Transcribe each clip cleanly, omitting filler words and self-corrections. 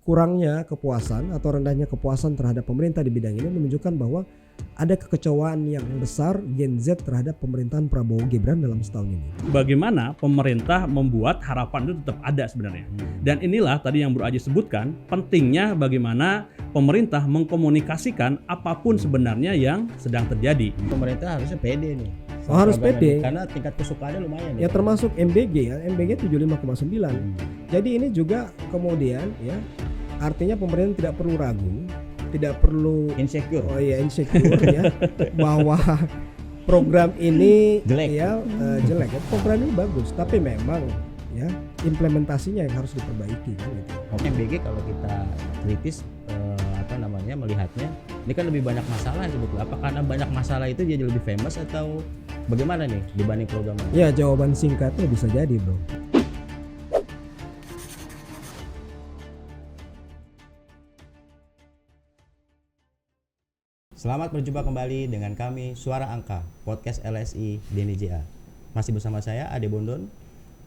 kurangnya kepuasan atau rendahnya kepuasan terhadap pemerintah di bidang ini menunjukkan bahwa ada kekecewaan yang besar Gen Z terhadap pemerintahan Prabowo Gibran dalam setahun ini. Bagaimana pemerintah membuat harapan itu tetap ada sebenarnya. Dan inilah tadi yang Bro Aji sebutkan, pentingnya bagaimana pemerintah mengkomunikasikan apapun sebenarnya yang sedang terjadi. Pemerintah harusnya pede nih. Harus pede. Karena tingkat kesukaannya lumayan. Ya termasuk MBG ya, MBG 75,9. Jadi ini juga kemudian ya artinya pemerintah tidak perlu ragu, tidak perlu insecure. Insecure ya bahwa program ini jelek ya jelek ya. Program ini bagus, tapi memang ya implementasinya yang harus diperbaiki kan gitu. MBG kalau kita kritis melihatnya ini kan lebih banyak masalah sebetulnya. Apa karena banyak masalah itu jadi lebih famous atau bagaimana nih dibanding program ini? Ya jawaban singkatnya bisa jadi bro. Selamat berjumpa kembali dengan kami Suara Angka Podcast LSI DNJA. Masih bersama saya Ade Bondon,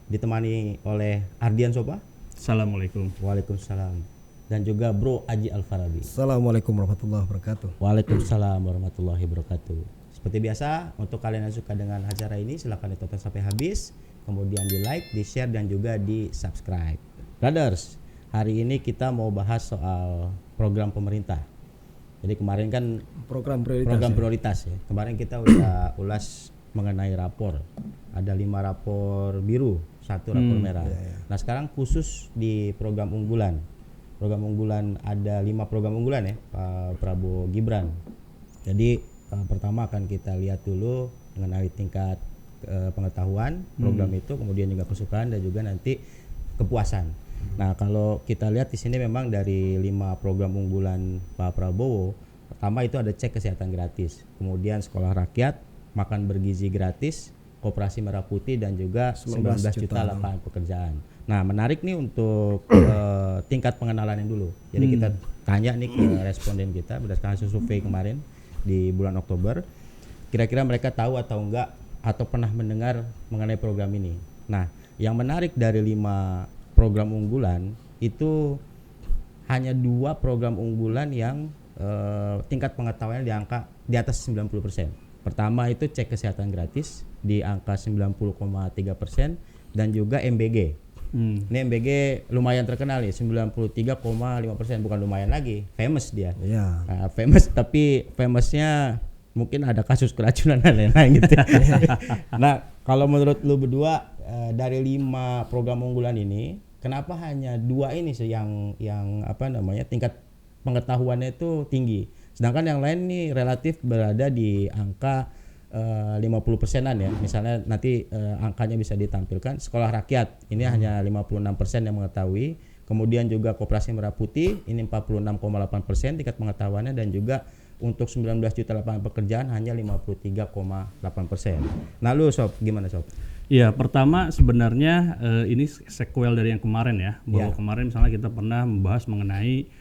ditemani oleh Ardian Sopa. Assalamualaikum. Waalaikumsalam. Dan juga Bro Aji Alfarabi. Assalamualaikum warahmatullahi wabarakatuh. Waalaikumsalam warahmatullahi wabarakatuh. Seperti biasa, untuk kalian yang suka dengan acara ini silahkan ditonton sampai habis, kemudian di like, di share dan juga di subscribe. Brothers, hari ini kita mau bahas soal program pemerintah. Jadi kemarin kan program prioritas ya. Kemarin kita udah ulas mengenai rapor. Ada 5 rapor biru, 1 rapor merah. Nah sekarang khusus di program unggulan. Program unggulan ada 5 program unggulan ya, Pak Prabowo Gibran. Jadi pertama akan kita lihat dulu mengenai tingkat pengetahuan program itu, kemudian juga kesukaan dan juga nanti kepuasan. Nah kalau kita lihat di sini memang dari 5 program unggulan Pak Prabowo, pertama itu ada cek kesehatan gratis, kemudian sekolah rakyat, makan bergizi gratis, koperasi merah putih dan juga 19 juta lapangan pekerjaan. Nah menarik nih untuk tingkat pengenalannya dulu. Jadi kita tanya nih ke responden kita berdasarkan hasil survei kemarin di bulan Oktober, kira-kira mereka tahu atau enggak atau pernah mendengar mengenai program ini. Nah yang menarik dari 5 program unggulan itu hanya 2 program unggulan yang tingkat pengetahuannya di angka di atas 90%. Pertama itu cek kesehatan gratis di angka 90,3% dan juga MBG. Ini MBG lumayan terkenal nih, 93,5%, bukan lumayan lagi, famous dia. Ya. Famous, tapi famousnya mungkin ada kasus keracunan dan lain-lain gitu. Nah, kalau menurut lu berdua dari 5 program unggulan ini, kenapa hanya 2 ini sih yang tingkat pengetahuannya itu tinggi, sedangkan yang lain nih relatif berada di angka 50%-an ya. Misalnya nanti angkanya bisa ditampilkan. Sekolah rakyat ini hanya 56% yang mengetahui. Kemudian juga koperasi merah putih ini 46,8% tingkat pengetahuannya, dan juga untuk 19 juta lapangan pekerjaan hanya 53,8%. Nah lu Sob, gimana Sob? Ya pertama sebenarnya ini sequel dari yang kemarin ya. Bahwa kemarin misalnya kita pernah membahas mengenai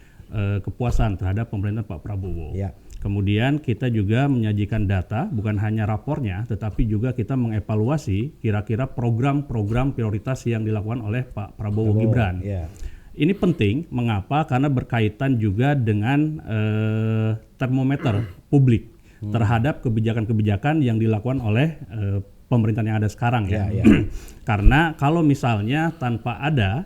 kepuasan terhadap pemerintahan Pak Prabowo. Ya. Kemudian kita juga menyajikan data, bukan hanya rapornya, tetapi juga kita mengevaluasi kira-kira program-program prioritas yang dilakukan oleh Pak Prabowo Gibran. Yeah. Ini penting, mengapa? Karena berkaitan juga dengan termometer publik terhadap kebijakan-kebijakan yang dilakukan oleh pemerintahan yang ada sekarang ya. Karena kalau misalnya tanpa ada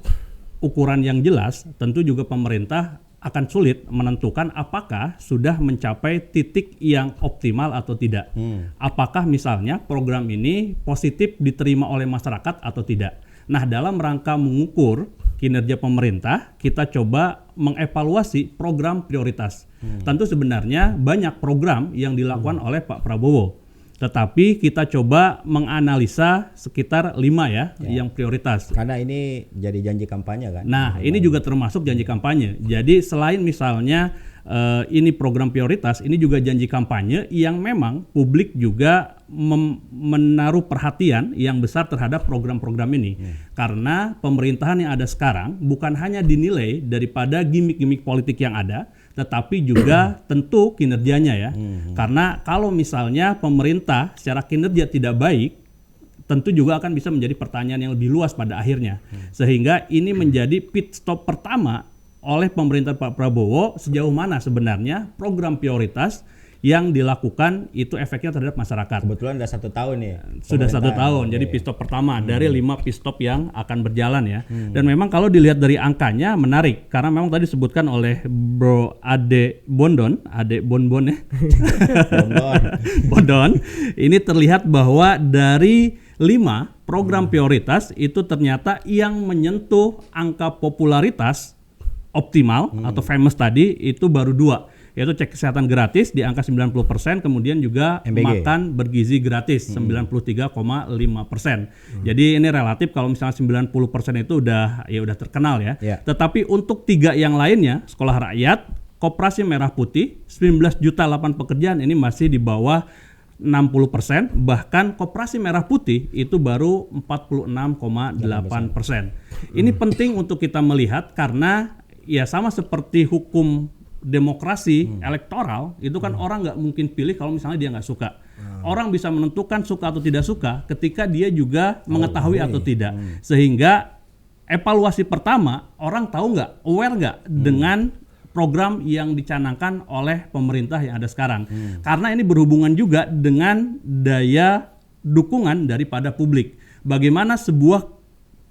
ukuran yang jelas, tentu juga pemerintah akan sulit menentukan apakah sudah mencapai titik yang optimal atau tidak. Apakah misalnya program ini positif diterima oleh masyarakat atau tidak. Nah, dalam rangka mengukur kinerja pemerintah, kita coba mengevaluasi program prioritas. Tentu sebenarnya banyak program yang dilakukan oleh Pak Prabowo. Tetapi kita coba menganalisa sekitar 5 ya yang prioritas. Karena ini jadi janji kampanye kan. Nah ini juga termasuk janji kampanye. Jadi selain misalnya ini program prioritas, ini juga janji kampanye yang memang publik juga menaruh perhatian yang besar terhadap program-program ini. Karena pemerintahan yang ada sekarang bukan hanya dinilai daripada gimmick-gimmick politik yang ada, tetapi juga tentu kinerjanya ya. Karena kalau misalnya pemerintah secara kinerja tidak baik, tentu juga akan bisa menjadi pertanyaan yang lebih luas pada akhirnya. Sehingga ini menjadi pit stop pertama oleh pemerintah Pak Prabowo sejauh mana sebenarnya program prioritas yang dilakukan itu efeknya terhadap masyarakat. Kebetulan udah 1 tahun ya. Sudah 1 tahun, jadi pit-stop pertama dari 5 pit-stop yang akan berjalan ya. Dan memang kalau dilihat dari angkanya menarik, karena memang tadi disebutkan oleh Bro Ade Bonbon ya. Bondon, ini terlihat bahwa dari 5 program prioritas itu ternyata yang menyentuh angka popularitas optimal atau famous tadi itu baru 2. Yaitu cek kesehatan gratis di angka 90%, kemudian juga MBG. makan bergizi gratis 93,5%. Jadi ini relatif, kalau misalnya 90% itu udah terkenal ya. Tetapi untuk 3 yang lainnya, sekolah rakyat, koperasi merah putih, 19 juta lapangan pekerjaan ini masih di bawah 60%, bahkan koperasi merah putih itu baru 46,8%. Ini penting untuk kita melihat karena ya sama seperti hukum demokrasi elektoral itu kan orang nggak mungkin pilih kalau misalnya dia nggak suka. Orang bisa menentukan suka atau tidak suka ketika dia juga mengetahui atau tidak. Sehingga evaluasi pertama, orang tahu nggak, aware nggak dengan program yang dicanangkan oleh pemerintah yang ada sekarang. Karena ini berhubungan juga dengan daya dukungan daripada publik. Bagaimana sebuah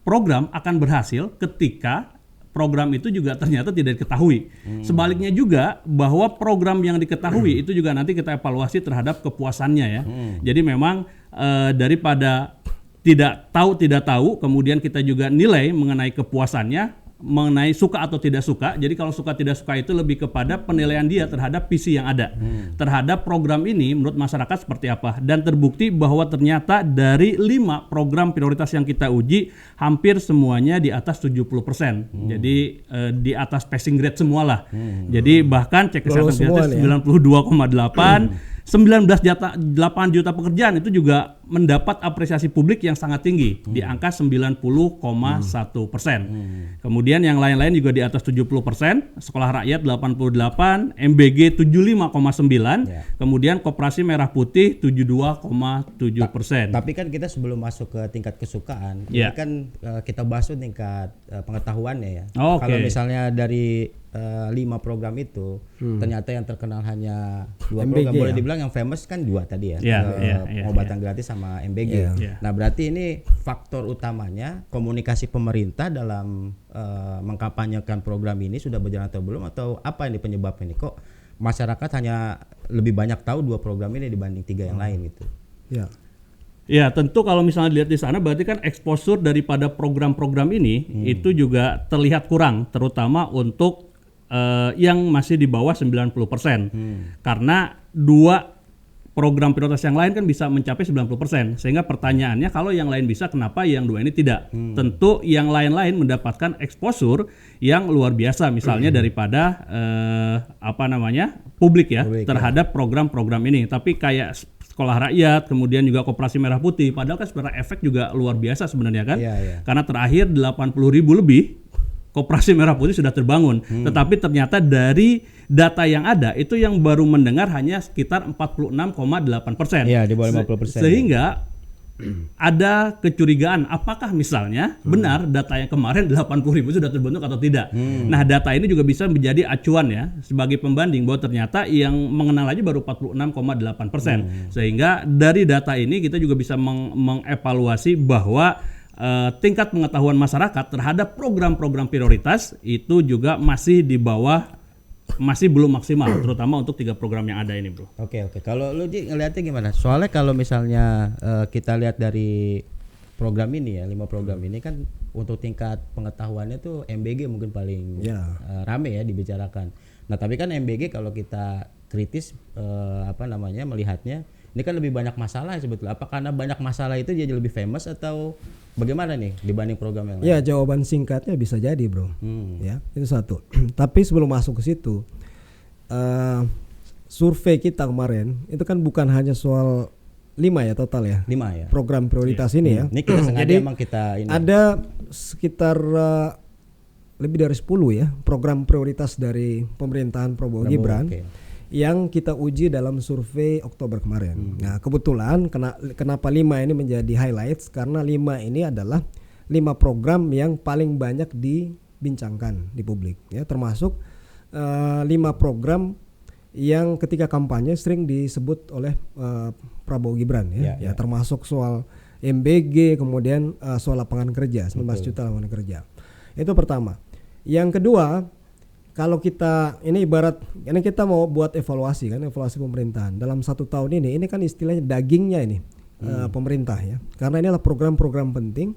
program akan berhasil ketika program itu juga ternyata tidak diketahui. Sebaliknya juga bahwa program yang diketahui itu juga nanti kita evaluasi terhadap kepuasannya ya. Jadi memang daripada tidak tahu, kemudian kita juga nilai mengenai kepuasannya, mengenai suka atau tidak suka. Jadi kalau suka tidak suka itu lebih kepada penilaian dia terhadap visi yang ada. Terhadap program ini menurut masyarakat seperti apa. Dan terbukti bahwa ternyata dari 5 program prioritas yang kita uji, hampir semuanya di atas 70%. Jadi di atas passing grade semua lah. Jadi bahkan cek kesehatan gratis 92,8, 19,8 juta pekerjaan itu juga mendapat apresiasi publik yang sangat tinggi di angka 90,1%. Kemudian yang lain-lain juga di atas 70%, sekolah rakyat 88, MBG 75,9, kemudian koperasi merah putih 72,7%. Tapi kan kita sebelum masuk ke tingkat kesukaan, ini kan kita bahas tingkat pengetahuannya ya. Kalau misalnya dari 5 program itu ternyata yang terkenal hanya 2 program, boleh dibilang yang famous kan 2 tadi ya, pengobatan gratis sama MBG. Nah berarti ini faktor utamanya komunikasi pemerintah dalam mengkampanyekan program ini sudah berjalan atau belum, atau apa ini penyebabnya ini kok masyarakat hanya lebih banyak tahu 2 program ini dibanding 3 yang lain gitu? Ya tentu kalau misalnya dilihat di sana berarti kan exposure daripada program-program ini itu juga terlihat kurang, terutama untuk yang masih di bawah 90%. Karena 2 program prioritas yang lain kan bisa mencapai 90%. Sehingga pertanyaannya kalau yang lain bisa, kenapa yang 2 ini tidak? Tentu yang lain-lain mendapatkan exposure yang luar biasa, misalnya daripada publik terhadap program-program ini. Tapi kayak sekolah rakyat, kemudian juga koperasi merah putih, padahal kan sebenarnya efek juga luar biasa sebenarnya kan. Karena terakhir 80.000 lebih koperasi merah putih sudah terbangun, tetapi ternyata dari data yang ada itu yang baru mendengar hanya sekitar 46,8%. Di bawah 50%. Sehingga ada kecurigaan apakah misalnya benar data yang kemarin 80.000 sudah terbentuk atau tidak. Nah data ini juga bisa menjadi acuan ya sebagai pembanding bahwa ternyata yang mengenal aja baru 46,8%. Sehingga dari data ini kita juga bisa mengevaluasi bahwa tingkat pengetahuan masyarakat terhadap program-program prioritas itu juga masih di bawah, masih belum maksimal, terutama untuk 3 program yang ada ini, bro. Oke. Kalau lu Ji ngeliatnya gimana? Soalnya kalau misalnya kita lihat dari program ini ya, 5 program ini kan untuk tingkat pengetahuannya tuh MBG mungkin paling rame ya dibicarakan. Nah tapi kan MBG kalau kita kritis melihatnya, ini kan lebih banyak masalah sebetulnya. Apa karena banyak masalah itu jadi lebih famous atau bagaimana nih dibanding program yang lain? Ya jawaban singkatnya bisa jadi bro. Ya itu satu. Tapi sebelum masuk ke situ, survei kita kemarin itu kan bukan hanya soal 5 ya total ya. 5 ya. Program prioritas ini ya. Ini kita sengaja jadi, emang kita ini. Ada sekitar lebih dari 10 ya program prioritas dari pemerintahan Prabowo Gibran. Yang kita uji dalam survei Oktober kemarin. Nah kebetulan kenapa 5 ini menjadi highlights, karena 5 ini adalah 5 program yang paling banyak bincangkan di publik ya, termasuk 5 program yang ketika kampanye sering disebut oleh Prabowo Gibran ya, termasuk soal MBG, kemudian soal lapangan kerja 19 juta lapangan kerja. Itu pertama. Yang kedua, kalau kita ini kita mau buat evaluasi pemerintahan dalam 1 tahun ini kan istilahnya dagingnya ini pemerintah ya, karena ini adalah program-program penting,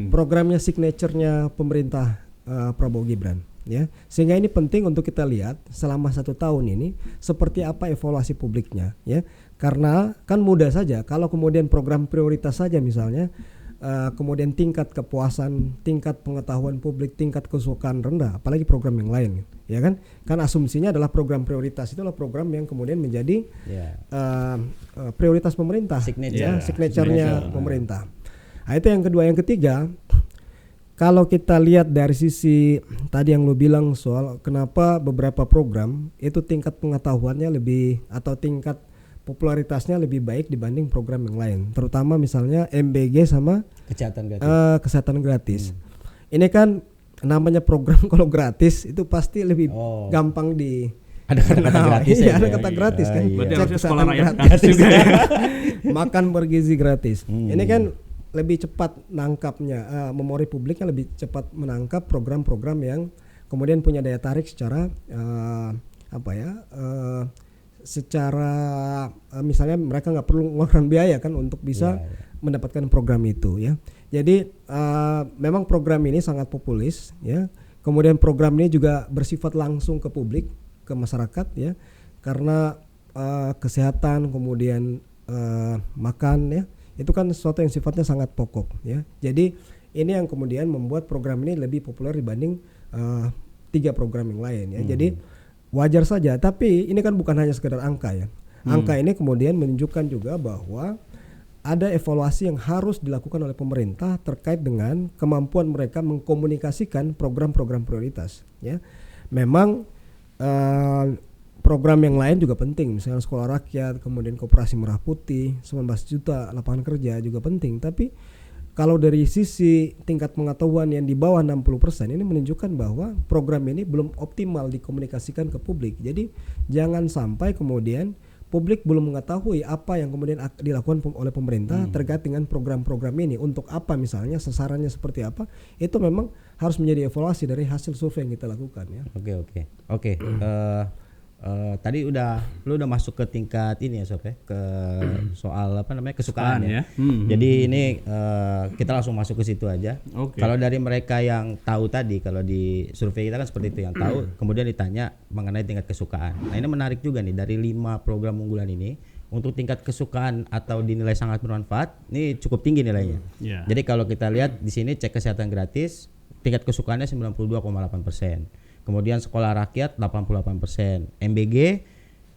programnya signaturenya pemerintah Prabowo Gibran ya, sehingga ini penting untuk kita lihat selama 1 tahun ini seperti apa evaluasi publiknya ya, karena kan mudah saja kalau kemudian program prioritas saja misalnya kemudian tingkat kepuasan, tingkat pengetahuan publik, tingkat kesukaan rendah, apalagi program yang lain, ya kan? Kan asumsinya adalah program prioritas itu adalah program yang kemudian menjadi prioritas pemerintah, signature-nya pemerintah. Nah, itu yang kedua. Yang ketiga, kalau kita lihat dari sisi tadi yang lo bilang soal kenapa beberapa program itu tingkat pengetahuannya lebih atau tingkat popularitasnya lebih baik dibanding program yang lain, terutama misalnya MBG sama kesehatan gratis. Ini kan namanya program kalau gratis itu pasti lebih gampang ada kata-kata gratis ada kata gratis kan. Berarti harusnya sekolah rakyat gratis juga ya. Makan bergizi gratis. Ini kan lebih cepat nangkapnya, memori publiknya lebih cepat menangkap program-program yang kemudian punya daya tarik secara secara misalnya mereka nggak perlu mengeluarkan biaya kan untuk bisa mendapatkan program itu ya. Jadi memang program ini sangat populis ya. Kemudian program ini juga bersifat langsung ke publik, ke masyarakat ya, karena kesehatan kemudian makan ya, itu kan sesuatu yang sifatnya sangat pokok ya. Jadi ini yang kemudian membuat program ini lebih populer dibanding 3 program yang lain ya. Jadi wajar saja, tapi ini kan bukan hanya sekedar angka ya. Angka ini kemudian menunjukkan juga bahwa ada evaluasi yang harus dilakukan oleh pemerintah terkait dengan kemampuan mereka mengkomunikasikan program-program prioritas ya. Memang program yang lain juga penting, misalnya sekolah rakyat, kemudian koperasi merah putih, 19 juta lapangan kerja juga penting, tapi kalau dari sisi tingkat pengetahuan yang di bawah 60%, ini menunjukkan bahwa program ini belum optimal dikomunikasikan ke publik. Jadi jangan sampai kemudian publik belum mengetahui apa yang kemudian dilakukan oleh pemerintah terkait dengan program-program ini. Untuk apa misalnya, sasarannya seperti apa, itu memang harus menjadi evaluasi dari hasil survei yang kita lakukan ya. Oke. Tadi lu udah masuk ke tingkat ini ya Sob ya, ke soal kesukaan ya. Jadi ini kita langsung masuk ke situ aja. Kalau dari mereka yang tahu tadi, kalau di survei kita kan seperti itu, yang tahu kemudian ditanya mengenai tingkat kesukaan. Nah ini menarik juga nih, dari 5 program unggulan ini untuk tingkat kesukaan atau dinilai sangat bermanfaat ini cukup tinggi nilainya. Jadi kalau kita lihat di sini cek kesehatan gratis, tingkat kesukaannya 92,8%. Kemudian sekolah rakyat 88%, MBG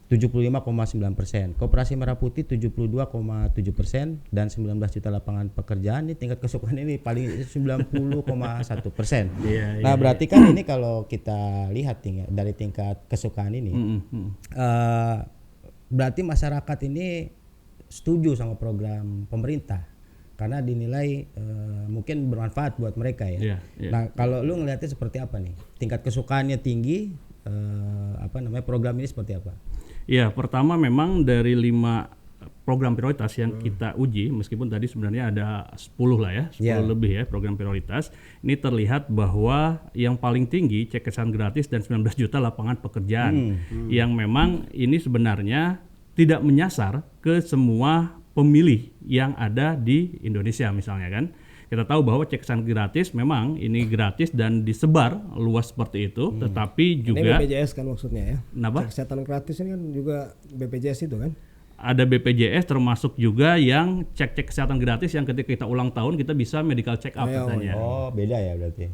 75,9%, koperasi merah putih 72,7%, dan 19 juta lapangan pekerjaan. Ini tingkat kesukaan ini paling 90,1%. Nah berarti kan ini kalau kita lihat dari tingkat kesukaan ini, berarti masyarakat ini setuju sama program pemerintah karena dinilai mungkin bermanfaat buat mereka ya. Nah kalau lu ngelihatnya seperti apa nih, tingkat kesukaannya tinggi, program ini seperti apa? Ya, pertama memang dari 5 program prioritas yang kita uji, meskipun tadi sebenarnya ada 10 lah ya, 10 lebih ya program prioritas, ini terlihat bahwa yang paling tinggi cek kesehatan gratis dan 19 juta lapangan pekerjaan, yang memang ini sebenarnya tidak menyasar ke semua pemilih yang ada di Indonesia misalnya kan. Kita tahu bahwa cek kesehatan gratis memang ini gratis dan disebar luas seperti itu, tetapi juga ini BPJS kan maksudnya ya. Kenapa? Cek kesehatan gratis ini kan juga BPJS itu kan. Ada BPJS termasuk juga yang cek kesehatan gratis yang ketika kita ulang tahun kita bisa medical check up katanya. Oh beda ya berarti.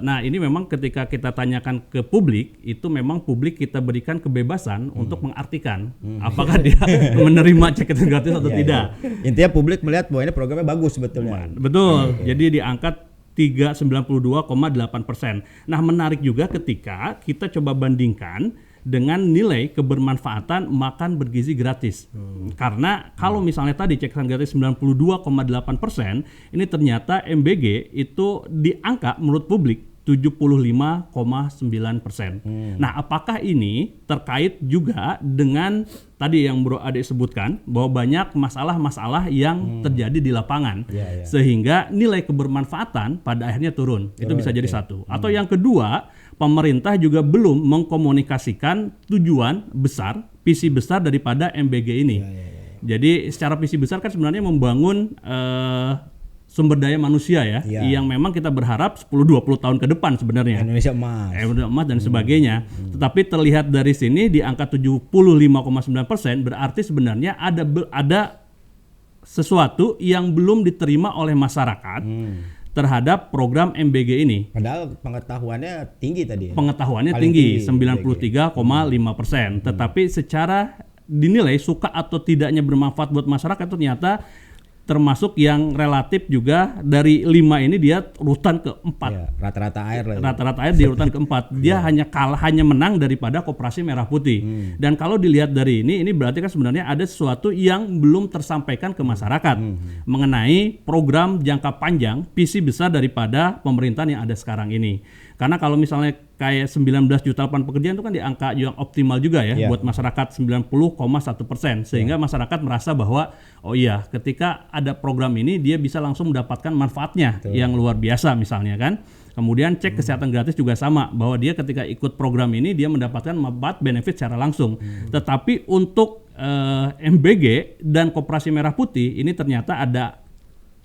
Nah ini memang ketika kita tanyakan ke publik, itu memang publik kita berikan kebebasan untuk mengartikan apakah dia menerima cek kesehatan gratis atau tidak. Intinya publik melihat bahwa ini programnya bagus sebetulnya. Betul, jadi diangkat 92,8%. Nah menarik juga ketika kita coba bandingkan dengan nilai kebermanfaatan makan bergizi gratis. Karena kalau misalnya tadi cek kesehatan gratis 92,8%, ini ternyata MBG itu di angka menurut publik 75,9%. Nah, apakah ini terkait juga dengan tadi yang Bro Ade sebutkan bahwa banyak masalah-masalah yang terjadi di lapangan sehingga nilai kebermanfaatan pada akhirnya turun. Itu bisa jadi satu. Atau yang kedua, pemerintah juga belum mengkomunikasikan tujuan besar, visi besar daripada MBG ini. Jadi secara visi besar kan sebenarnya membangun sumber daya manusia yang memang kita berharap 10-20 tahun ke depan sebenarnya. Indonesia emas dan sebagainya. Tetapi terlihat dari sini di angka 75,9% berarti sebenarnya ada sesuatu yang belum diterima oleh masyarakat terhadap program MBG ini. Padahal pengetahuannya tinggi tadi. Pengetahuannya tinggi 93,5%. Tetapi secara dinilai suka atau tidaknya bermanfaat buat masyarakat ternyata termasuk yang relatif juga dari 5 ini dia urutan ke-4. Rata-rata air lah. Rata-rata air di urutan ke-4. Dia hanya menang daripada Koperasi Merah Putih. Dan kalau dilihat dari ini berarti kan sebenarnya ada sesuatu yang belum tersampaikan ke masyarakat mengenai program jangka panjang, visi besar daripada pemerintahan yang ada sekarang ini. Karena kalau misalnya kayak 19 juta lapangan pekerjaan itu kan di angka yang optimal juga buat masyarakat 90,1%. Sehingga masyarakat merasa bahwa oh iya ketika ada program ini dia bisa langsung mendapatkan manfaatnya yang luar biasa misalnya kan. Kemudian cek kesehatan gratis juga sama bahwa dia ketika ikut program ini dia mendapatkan manfaat benefit secara langsung. Tetapi untuk MBG dan Koperasi Merah Putih ini ternyata ada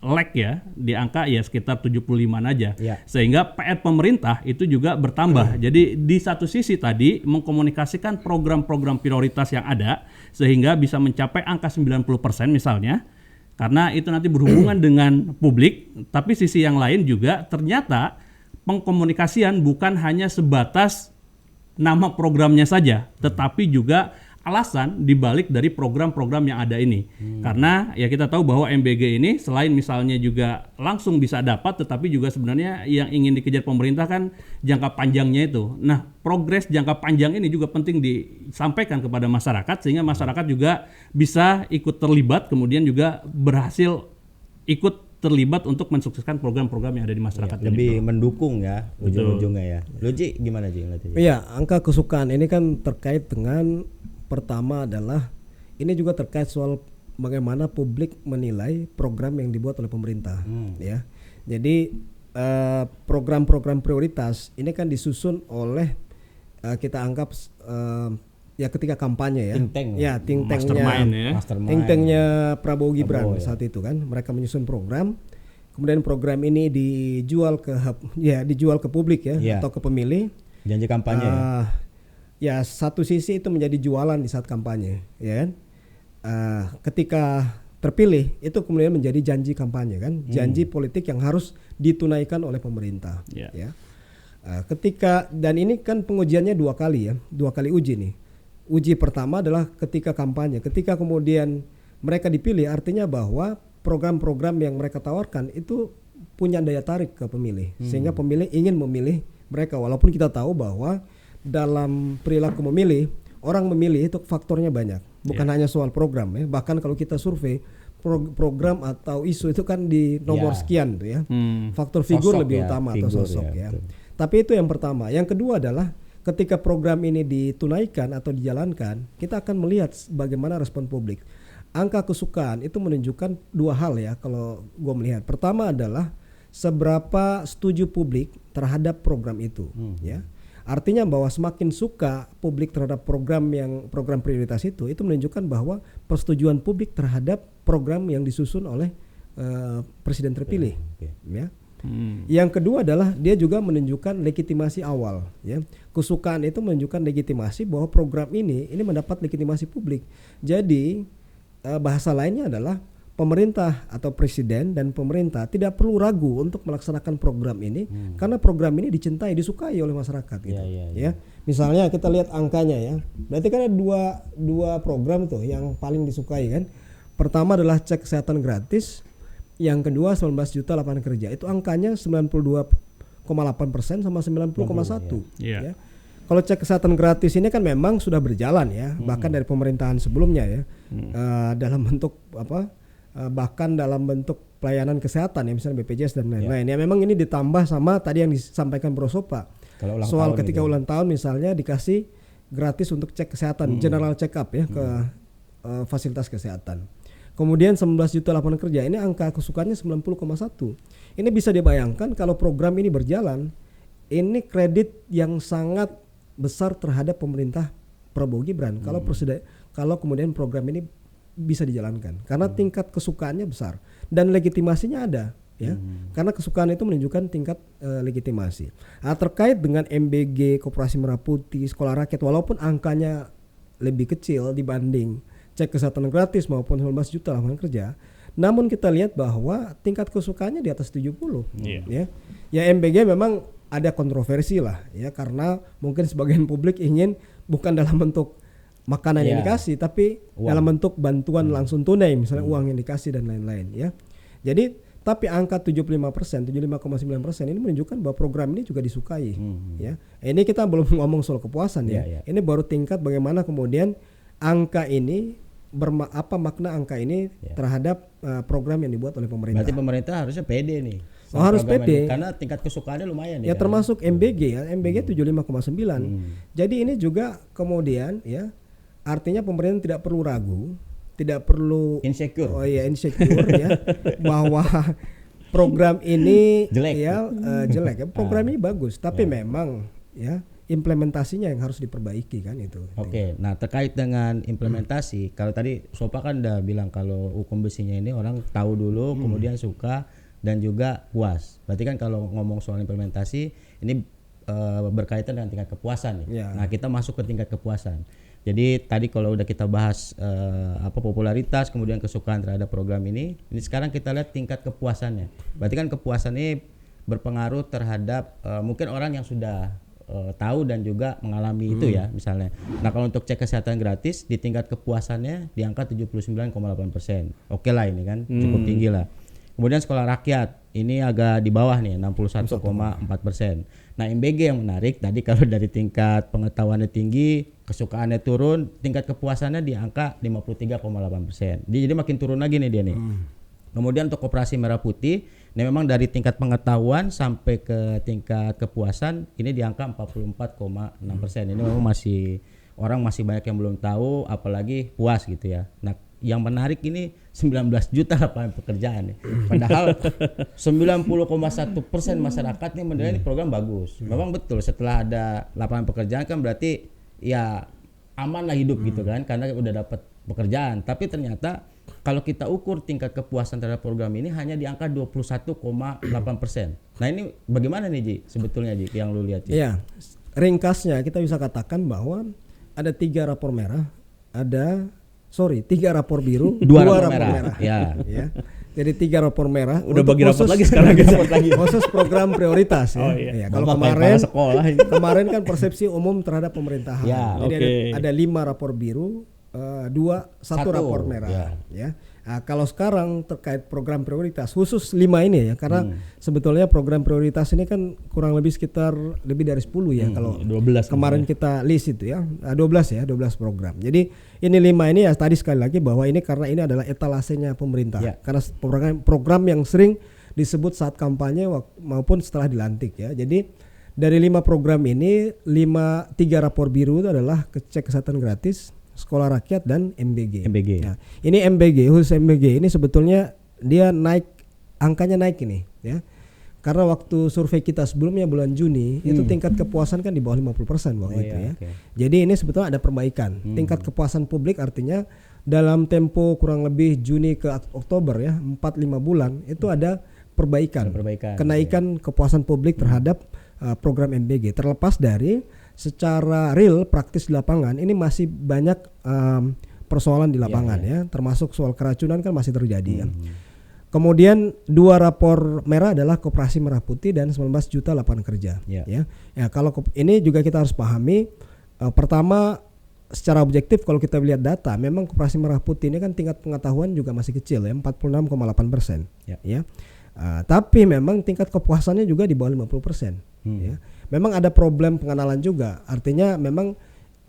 lag di angka sekitar 75-an aja. Sehingga PR pemerintah itu juga bertambah. Jadi di satu sisi tadi mengkomunikasikan program-program prioritas yang ada sehingga bisa mencapai angka 90% misalnya. Karena itu nanti berhubungan dengan publik, tapi sisi yang lain juga ternyata pengkomunikasian bukan hanya sebatas nama programnya saja, tetapi juga alasan dibalik dari program-program yang ada ini. Karena kita tahu bahwa MBG ini selain misalnya juga langsung bisa dapat, tetapi juga sebenarnya yang ingin dikejar pemerintah kan jangka panjangnya itu. Nah, progres jangka panjang ini juga penting disampaikan kepada masyarakat sehingga masyarakat juga bisa ikut terlibat, kemudian juga berhasil ikut terlibat untuk mensukseskan program-program yang ada di masyarakat. Lebih mendukung ujung-ujungnya Lu Ji, gimana Ji? Iya, angka kesukaan ini kan terkait dengan pertama adalah ini juga terkait soal bagaimana publik menilai program yang dibuat oleh pemerintah Jadi program-program prioritas ini kan disusun oleh kita anggap ketika kampanye think tanknya Prabowo Gibran saat itu kan mereka menyusun program, kemudian program ini dijual ke publik atau ke pemilih. Janji kampanye. Satu sisi itu menjadi jualan di saat kampanye, kan? Ketika terpilih itu kemudian menjadi janji kampanye, kan? Janji politik yang harus ditunaikan oleh pemerintah. Ketika dan ini kan pengujiannya 2 kali 2 kali uji nih. Uji pertama adalah ketika kampanye, ketika kemudian mereka dipilih, artinya bahwa program-program yang mereka tawarkan itu punya daya tarik ke pemilih, sehingga pemilih ingin memilih mereka, walaupun kita tahu bahwa dalam perilaku memilih, orang memilih itu faktornya banyak, bukan hanya soal program bahkan kalau kita survei program atau isu itu kan di nomor sekian tuh faktor figur sosok lebih utama atau sosok Tapi itu yang pertama. Yang kedua adalah ketika program ini ditunaikan atau dijalankan, kita akan melihat bagaimana respon publik. Angka kesukaan itu menunjukkan 2 hal kalau gue melihat. Pertama adalah seberapa setuju publik terhadap program itu Artinya bahwa semakin suka publik terhadap program prioritas itu menunjukkan bahwa persetujuan publik terhadap program yang disusun oleh presiden terpilih. Yang kedua adalah dia juga menunjukkan legitimasi awal. Kesukaan itu menunjukkan legitimasi bahwa program ini mendapat legitimasi publik. Jadi bahasa lainnya adalah pemerintah atau presiden dan pemerintah tidak perlu ragu untuk melaksanakan program ini karena program ini dicintai, disukai oleh masyarakat gitu. Misalnya kita lihat angkanya berarti kan ada dua program tuh yang paling disukai kan. Pertama adalah cek kesehatan gratis, yang kedua 19 juta lapangan kerja. Itu angkanya 92,8% sama 90,1. Kalau cek kesehatan gratis ini kan memang sudah berjalan bahkan dari pemerintahan sebelumnya dalam bentuk bahkan dalam bentuk pelayanan kesehatan ya, misalnya BPJS dan lain-lain. Ya memang ini ditambah sama tadi yang disampaikan Bro Sopa. Soal ketika ulang tahun misalnya dikasih gratis untuk cek kesehatan, general check up ya ke fasilitas kesehatan. Kemudian 19 juta lapangan kerja, ini angka kesukaannya 90,1. Ini bisa dibayangkan kalau program ini berjalan, ini kredit yang sangat besar terhadap pemerintah Prabowo Gibran kalau kemudian program ini bisa dijalankan, karena tingkat kesukaannya besar dan legitimasinya ada ya, karena kesukaan itu menunjukkan tingkat legitimasi. Terkait dengan MBG, Koperasi Merah Putih, Sekolah Rakyat, walaupun angkanya lebih kecil dibanding cek kesehatan gratis maupun 19 juta lapangan kerja, namun kita lihat bahwa tingkat kesukaannya di atas 70 ya. Ya MBG memang ada kontroversi lah ya, karena mungkin sebagian publik ingin bukan dalam bentuk makanan yang dikasih, tapi dalam bentuk bantuan langsung tunai, misalnya uang yang dikasih dan lain-lain ya. Jadi tapi angka 75%, 75,9% ini menunjukkan bahwa program ini juga disukai ya. Ini kita belum ngomong soal kepuasan ya. Ini baru tingkat bagaimana kemudian angka ini apa makna angka ini terhadap program yang dibuat oleh pemerintah. Berarti pemerintah harusnya pede nih. Harus pede karena tingkat kesukaannya lumayan ya. Termasuk MBG ya, MBG 75,9. Jadi ini juga kemudian ya, artinya pemerintah tidak perlu ragu, tidak perlu insecure ya bahwa program ini jelek ya. Program ini bagus, tapi memang ya implementasinya yang harus diperbaiki kan itu. Oke. Nah terkait dengan implementasi, kalau tadi Sopa kan udah bilang kalau hukum besinya ini orang tahu dulu, kemudian suka dan juga puas. Berarti kan kalau ngomong soal implementasi ini berkaitan dengan tingkat kepuasan nih. Nah kita masuk ke tingkat kepuasan. Jadi tadi kalau udah kita bahas popularitas, kemudian kesukaan terhadap program ini sekarang kita lihat tingkat kepuasannya. Berarti kan kepuasan ini berpengaruh terhadap mungkin orang yang sudah tahu dan juga mengalami itu ya misalnya. Nah kalau untuk cek kesehatan gratis di tingkat kepuasannya di angka 79,8%. Oke lah ini kan cukup tinggi lah. Kemudian sekolah rakyat ini agak di bawah nih 61,4%. Nah MBG yang menarik tadi kalau dari tingkat pengetahuannya tinggi, kesukaannya turun, tingkat kepuasannya di angka 53,8%. Jadi makin turun lagi nih dia nih. Kemudian untuk Koperasi Merah Putih, ini memang dari tingkat pengetahuan sampai ke tingkat kepuasan ini di angka 44,6%. Ini memang orang masih banyak yang belum tahu, apalagi puas gitu ya. Nah, yang menarik ini 19 juta lapangan pekerjaan nih. Padahal 90,1% masyarakat ini menilai ini program bagus. Memang betul setelah ada lapangan pekerjaan kan berarti ya aman lah hidup gitu kan, karena udah dapat pekerjaan. Tapi ternyata kalau kita ukur tingkat kepuasan terhadap program ini hanya di angka 21,8%. Nah ini bagaimana nih Ji sebetulnya Ji yang lu lihat Ji? Iya, ringkasnya kita bisa katakan bahwa ada 3 rapor merah, 3 rapor biru, 2 rapor merah. Ya. Jadi 3 rapor merah. Udah bagi rapor lagi sekarang khusus program prioritas ya. Ya kalau kemarin kan persepsi umum terhadap pemerintahan. Jadi ada 5 rapor biru, 1 rapor merah ya. Nah, kalau sekarang terkait program prioritas khusus 5 ini ya, karena sebetulnya program prioritas ini kan kurang lebih sekitar lebih dari 10 ya, kalau 12 kemarin kita list itu ya, 12 program. Jadi ini 5 ini ya tadi sekali lagi bahwa ini karena ini adalah etalasenya pemerintah, karena program yang sering disebut saat kampanye maupun setelah dilantik ya. Jadi dari 5 program ini 3 rapor biru itu adalah cek kesehatan gratis, sekolah rakyat dan MBG. Nah, ini MBG, khusus MBG ini sebetulnya dia angkanya naik ini ya. Karena waktu survei kita sebelumnya bulan Juni itu tingkat kepuasan kan di bawah 50% waktu itu ya. Jadi ini sebetulnya ada perbaikan. Tingkat kepuasan publik artinya dalam tempo kurang lebih Juni ke Oktober ya, 4-5 bulan itu ada perbaikan. Kenaikan kepuasan publik terhadap program MBG. Terlepas dari secara real praktis di lapangan ini masih banyak persoalan di lapangan ya, termasuk soal keracunan kan masih terjadi ya. Kemudian 2 rapor merah adalah Koperasi Merah Putih dan 19 juta lapangan kerja ya. Ya kalau ini juga kita harus pahami pertama secara objektif kalau kita lihat data memang Koperasi Merah Putih ini kan tingkat pengetahuan juga masih kecil ya, 46,8% ya. Tapi memang tingkat kepuasannya juga di bawah 50% ya. Memang ada problem pengenalan juga, artinya memang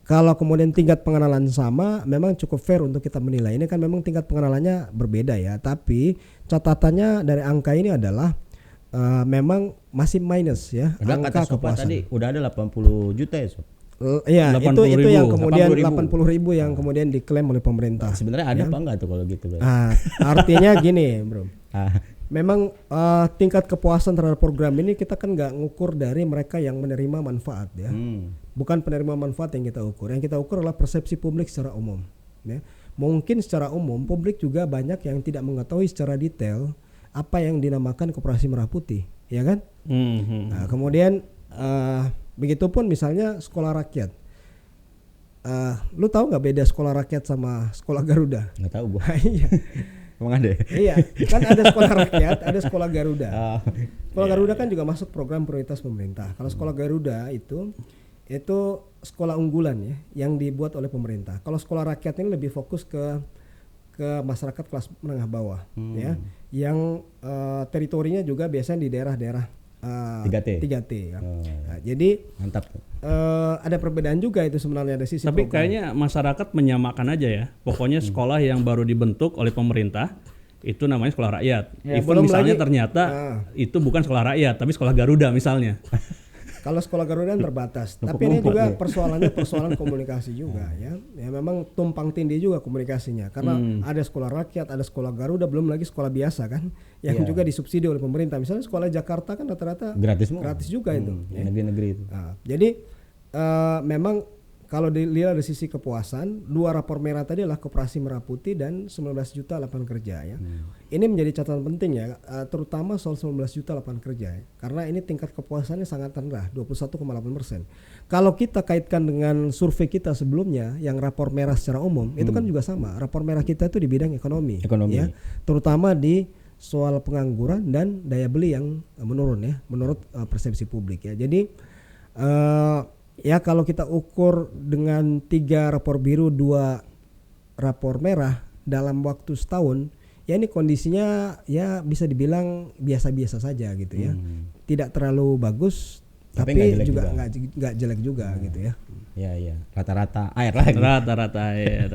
kalau kemudian tingkat pengenalan sama, memang cukup fair untuk kita menilai. Ini kan memang tingkat pengenalannya berbeda ya. Tapi catatannya dari angka ini adalah memang masih minus ya. Padahal angka kata Sopa kepuasan. tadi udah ada 80 juta ya Sob. Iya, itu yang kemudian 80.000 yang kemudian diklaim oleh pemerintah. Sebenarnya ada apa enggak tuh kalau gitu? Artinya gini, Bro. Ah, Memang tingkat kepuasan terhadap program ini kita kan nggak ngukur dari mereka yang menerima manfaat ya. Bukan penerima manfaat yang kita ukur. Yang kita ukur adalah persepsi publik secara umum. Ya. Mungkin secara umum publik juga banyak yang tidak mengetahui secara detail apa yang dinamakan Koperasi Merah Putih, ya kan? Nah, kemudian begitupun misalnya sekolah rakyat. Lu tahu nggak beda sekolah rakyat sama sekolah Garuda? nggak tahu gua. Iya. Emang ada? Iya, kan ada sekolah rakyat, ada sekolah Garuda. Sekolah Garuda kan juga masuk program prioritas pemerintah. Kalau sekolah Garuda itu sekolah unggulan ya, yang dibuat oleh pemerintah. Kalau sekolah rakyat ini lebih fokus ke masyarakat kelas menengah bawah, ya, yang teritorinya juga biasanya di daerah-daerah 3T ya. Nah, jadi Mantap. ada perbedaan juga itu sebenarnya dari sisi Tapi program. kayaknya masyarakat menyamakan aja ya. Pokoknya sekolah yang baru dibentuk oleh pemerintah itu namanya sekolah rakyat. Ya, Even belum misalnya lagi- ternyata itu bukan sekolah rakyat tapi sekolah Garuda misalnya. Kalau sekolah Garuda kan terbatas, tapi ini juga persoalan komunikasi juga ya. Ya memang tumpang tindih juga komunikasinya karena ada sekolah rakyat, ada sekolah Garuda, belum lagi sekolah biasa kan yang juga disubsidi oleh pemerintah. Misalnya sekolah Jakarta kan rata-rata Gratis juga itu. Ya, negeri-negeri itu. Nah, jadi memang kalau dilihat dari sisi kepuasan, 2 rapor merah tadi adalah Koperasi Merah Putih dan 19 juta lapangan kerja ya. Ini menjadi catatan penting ya, terutama soal 19 juta lapangan kerja ya. Karena ini tingkat kepuasannya sangat rendah, 21,8%. Kalau kita kaitkan dengan survei kita sebelumnya yang rapor merah secara umum, itu kan juga sama. Rapor merah kita itu di bidang ekonomi. Ya, terutama di soal pengangguran dan daya beli yang menurun ya, menurut persepsi publik ya. Jadi ya kalau kita ukur dengan 3 rapor biru 2 rapor merah dalam waktu setahun, ya ini kondisinya ya bisa dibilang biasa-biasa saja gitu ya. Tidak terlalu bagus tapi juga nggak jelek juga gitu ya. Ya, rata-rata air lagi. Rata-rata air.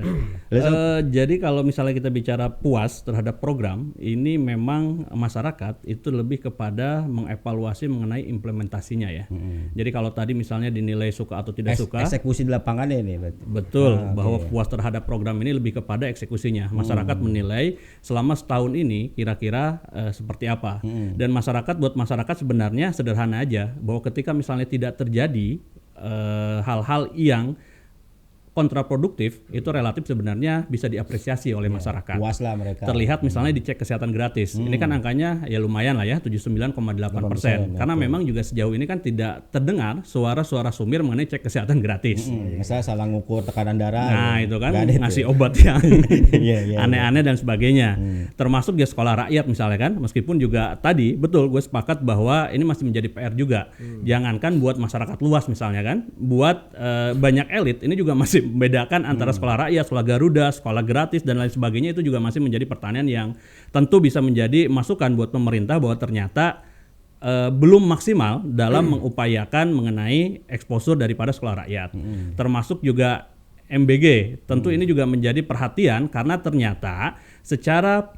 Jadi kalau misalnya kita bicara puas terhadap program, ini memang masyarakat itu lebih kepada mengevaluasi mengenai implementasinya ya. Jadi kalau tadi misalnya dinilai suka atau tidak suka, eksekusi di lapangannya ini berarti. betul bahwa puas terhadap program ini lebih kepada eksekusinya. Masyarakat menilai selama setahun ini kira-kira seperti apa. Dan buat masyarakat sebenarnya sederhana aja, bahwa ketika misalnya tidak terjadi hal-hal yang kontraproduktif, itu relatif sebenarnya bisa diapresiasi oleh masyarakat. Puas lah mereka. Terlihat misalnya dicek kesehatan gratis. Ini kan angkanya ya lumayan lah ya, 79,8%. Karena memang juga sejauh ini kan tidak terdengar suara-suara sumir mengenai cek kesehatan gratis. Misalnya salah ngukur tekanan darah. Nah itu kan Nggak ada ngasih itu. obat yang Iya. aneh-aneh dan sebagainya. Termasuk ya sekolah rakyat misalnya kan, meskipun juga tadi betul gue sepakat bahwa ini masih menjadi PR juga. Jangankan buat masyarakat luas misalnya kan, buat banyak elit ini juga masih membedakan antara sekolah rakyat, sekolah Garuda, sekolah gratis dan lain sebagainya, itu juga masih menjadi pertanyaan yang tentu bisa menjadi masukan buat pemerintah bahwa ternyata belum maksimal dalam mengupayakan mengenai eksposur daripada sekolah rakyat. Termasuk juga MBG. Tentu ini juga menjadi perhatian karena ternyata secara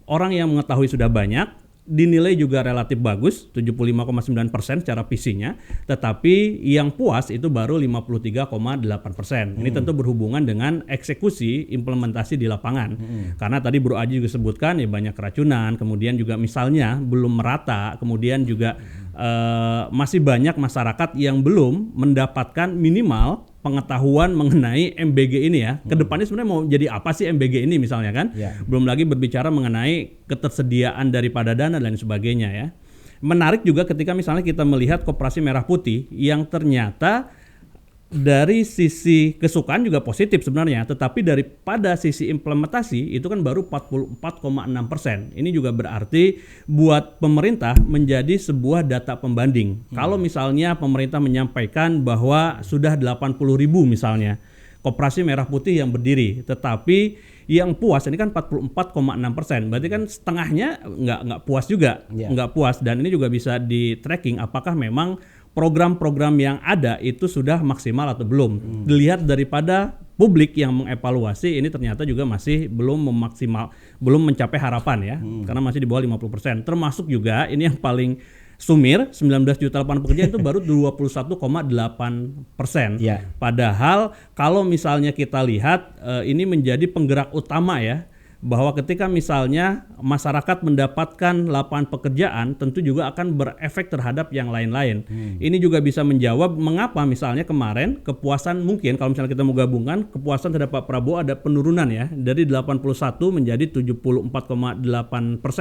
orang yang mengetahui sudah banyak, dinilai juga relatif bagus, 75,9% secara PC-nya, tetapi yang puas itu baru 53,8%. Ini tentu berhubungan dengan eksekusi implementasi di lapangan. Karena tadi Bro Aji juga sebutkan ya banyak keracunan, kemudian juga misalnya belum merata, kemudian juga masih banyak masyarakat yang belum mendapatkan minimal pengetahuan mengenai MBG ini ya. Kedepannya sebenarnya mau jadi apa sih MBG ini misalnya kan? Belum lagi berbicara mengenai ketersediaan daripada dana dan sebagainya ya. Menarik juga ketika misalnya kita melihat Koperasi Merah Putih yang ternyata dari sisi kesukaan juga positif sebenarnya, tetapi daripada sisi implementasi itu kan baru 44,6%. Ini juga berarti buat pemerintah menjadi sebuah data pembanding. Kalau misalnya pemerintah menyampaikan bahwa sudah 80.000 misalnya Koperasi Merah Putih yang berdiri, tetapi yang puas ini kan 44,6%. Berarti kan setengahnya nggak puas juga, nggak puas. Dan ini juga bisa di tracking apakah memang program-program yang ada itu sudah maksimal atau belum. Dilihat daripada publik yang mengevaluasi ini ternyata juga masih belum mencapai harapan ya, karena masih di bawah 50%. Termasuk juga ini yang paling sumir, 19 juta lapangan pekerjaan itu baru 21,8%. Ya. Padahal kalau misalnya kita lihat ini menjadi penggerak utama ya, bahwa ketika misalnya masyarakat mendapatkan lapangan pekerjaan tentu juga akan berefek terhadap yang lain-lain. Ini juga bisa menjawab mengapa misalnya kemarin kepuasan, mungkin kalau misalnya kita mau gabungkan, kepuasan terhadap Pak Prabowo ada penurunan ya, dari 81 menjadi 74,8%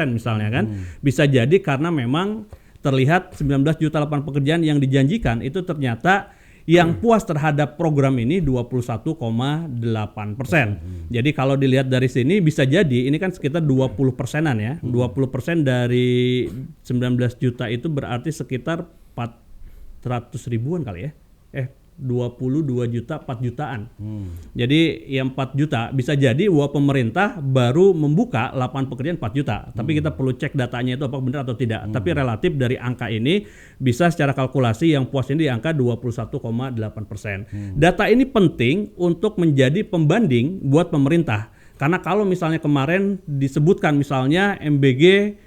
misalnya kan. Bisa jadi karena memang terlihat 19 juta lapangan pekerjaan yang dijanjikan itu ternyata yang puas terhadap program ini 21,8%. Jadi kalau dilihat dari sini bisa jadi ini kan sekitar 20%-an ya. 20% dari 19 juta itu berarti sekitar 400 ribuan kali ya. 22 juta 4 jutaan. Jadi yang 4 juta bisa jadi bahwa pemerintah baru membuka lapangan pekerjaan 4 juta. Tapi kita perlu cek datanya itu apa benar atau tidak. Tapi relatif dari angka ini bisa secara kalkulasi yang puas ini di angka 21,8%. Data ini penting untuk menjadi pembanding buat pemerintah. Karena kalau misalnya kemarin disebutkan misalnya MBG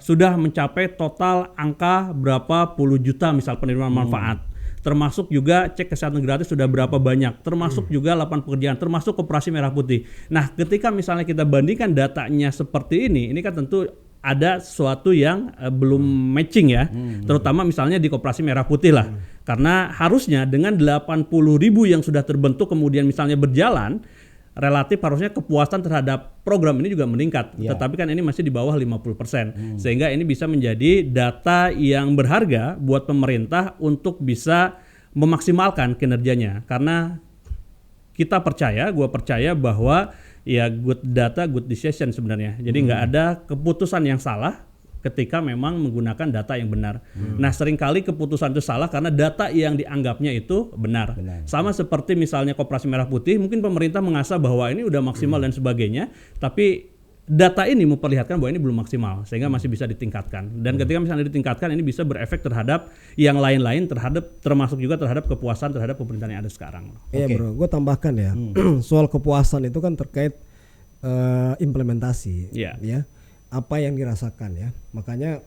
sudah mencapai total angka berapa puluh juta misal penerimaan manfaat. Termasuk juga cek kesehatan gratis sudah berapa banyak, termasuk juga lapangan pekerjaan, termasuk koperasi merah putih. Nah, ketika misalnya kita bandingkan datanya seperti ini kan tentu ada sesuatu yang belum matching ya, terutama misalnya di koperasi merah putih lah. Karena harusnya dengan 80 ribu yang sudah terbentuk kemudian misalnya berjalan, relatif harusnya kepuasan terhadap program ini juga meningkat. Tetapi kan ini masih di bawah 50%. Sehingga ini bisa menjadi data yang berharga buat pemerintah untuk bisa memaksimalkan kinerjanya. Karena kita percaya, gue percaya bahwa ya good data, good decision sebenarnya. Jadi nggak ada keputusan yang salah ketika memang menggunakan data yang benar. Nah, seringkali keputusan itu salah karena data yang dianggapnya itu benar. Sama seperti misalnya koperasi merah putih, mungkin pemerintah mengasah bahwa ini udah maksimal dan sebagainya, tapi data ini memperlihatkan bahwa ini belum maksimal, sehingga masih bisa ditingkatkan. Dan ketika misalnya ditingkatkan, ini bisa berefek terhadap yang lain-lain, termasuk juga terhadap kepuasan terhadap pemerintahan yang ada sekarang. Iya bro, gue tambahkan ya, soal kepuasan itu kan terkait implementasi, ya. Apa yang dirasakan ya, makanya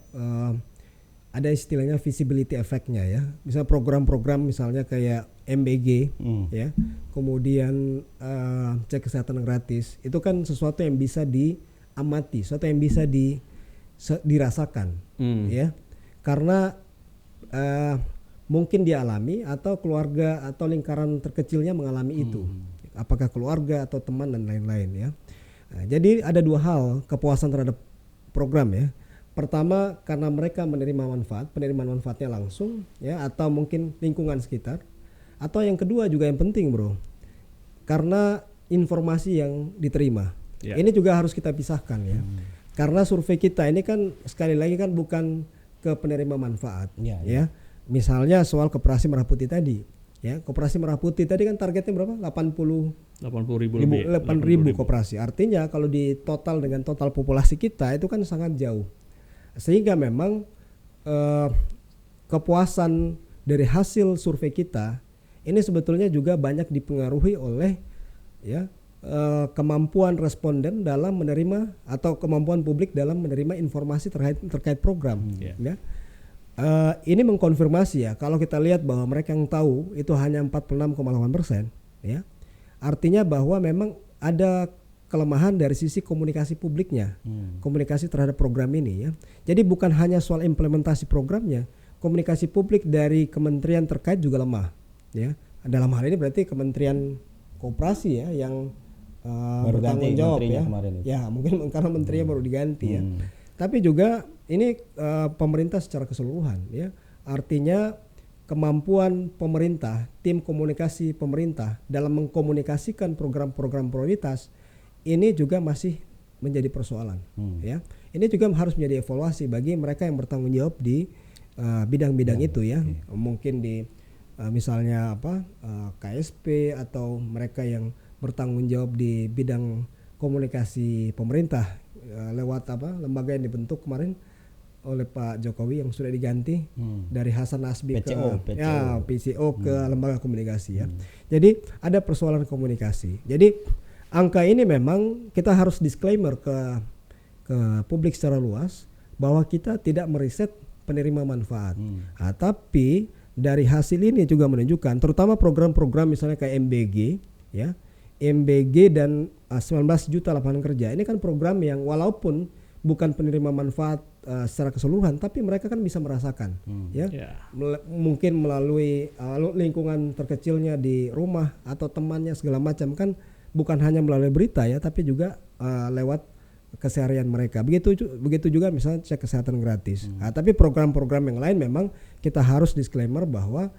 ada istilahnya visibility effect-nya ya. Misalnya program-program misalnya kayak MBG ya, kemudian cek kesehatan gratis, itu kan sesuatu yang bisa diamati, sesuatu yang bisa dirasakan ya, karena mungkin dialami atau keluarga atau lingkaran terkecilnya mengalami itu, apakah keluarga atau teman dan lain-lain ya. Nah, jadi ada dua hal kepuasan terhadap program ya. Pertama karena mereka menerima manfaat, penerimaan manfaatnya langsung ya, atau mungkin lingkungan sekitar. Atau yang kedua juga yang penting bro, karena informasi yang diterima. Ini juga harus kita pisahkan ya. Karena survei kita ini kan sekali lagi kan bukan ke penerima manfaat ya. Misalnya soal koperasi merah putih tadi ya, koperasi merah putih tadi kan targetnya berapa? 80 ribu koperasi. Artinya kalau di total dengan total populasi kita itu kan sangat jauh. Sehingga memang kepuasan dari hasil survei kita ini sebetulnya juga banyak dipengaruhi oleh ya kemampuan responden dalam menerima atau kemampuan publik dalam menerima informasi terkait program. Ya. Ini mengkonfirmasi ya, kalau kita lihat bahwa mereka yang tahu itu hanya 46,8% ya. Artinya bahwa memang ada kelemahan dari sisi komunikasi publiknya, komunikasi terhadap program ini ya. Jadi bukan hanya soal implementasi programnya, komunikasi publik dari kementerian terkait juga lemah ya. Dalam hal ini berarti Kementerian Koperasi ya yang bertanggung jawab ya. Ya mungkin karena menterinya baru diganti ya. Tapi juga ini pemerintah secara keseluruhan ya. Artinya kemampuan pemerintah, tim komunikasi pemerintah dalam mengkomunikasikan program-program prioritas ini juga masih menjadi persoalan ya. Ini juga harus menjadi evaluasi bagi mereka yang bertanggung jawab di bidang-bidang itu ya. Mungkin di misalnya KSP atau mereka yang bertanggung jawab di bidang komunikasi pemerintah lewat lembaga yang dibentuk kemarin oleh Pak Jokowi yang sudah diganti dari Hasan Nasbi PCO. Ya, PCO ke lembaga komunikasi ya. Jadi ada persoalan komunikasi. Jadi angka ini memang kita harus disclaimer ke publik secara luas bahwa kita tidak meriset penerima manfaat. Tapi dari hasil ini juga menunjukkan terutama program-program misalnya kayak MBG ya. MBG dan 19 juta lapangan kerja. Ini kan program yang walaupun bukan penerima manfaat secara keseluruhan, tapi mereka kan bisa merasakan, ya, mungkin melalui lingkungan terkecilnya di rumah atau temannya segala macam kan, bukan hanya melalui berita ya, tapi juga lewat keseharian mereka. Begitu juga misalnya cek kesehatan gratis. Tapi program-program yang lain memang kita harus disclaimer bahwa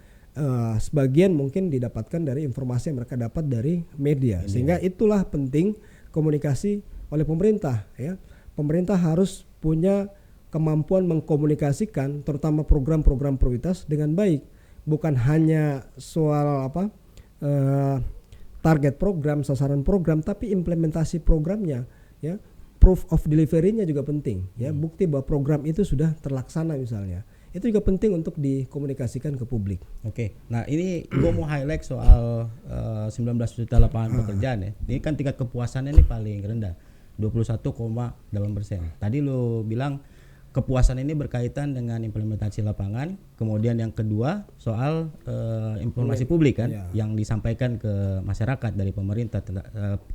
sebagian mungkin didapatkan dari informasi yang mereka dapat dari media, sehingga itulah penting komunikasi oleh pemerintah ya. Pemerintah harus punya kemampuan mengkomunikasikan terutama program-program prioritas dengan baik, bukan hanya soal target program, sasaran program, tapi implementasi programnya ya. Proof of delivery-nya juga penting ya, bukti bahwa program itu sudah terlaksana misalnya. Itu juga penting untuk dikomunikasikan ke publik. Oke. Nah, ini gue mau highlight soal 19 juta lapangan pekerjaan ya. Ini kan tingkat kepuasannya ini paling rendah, 21,8%. Tadi lo bilang kepuasan ini berkaitan dengan implementasi lapangan. Kemudian yang kedua soal informasi publik kan, yang disampaikan ke masyarakat dari pemerintah.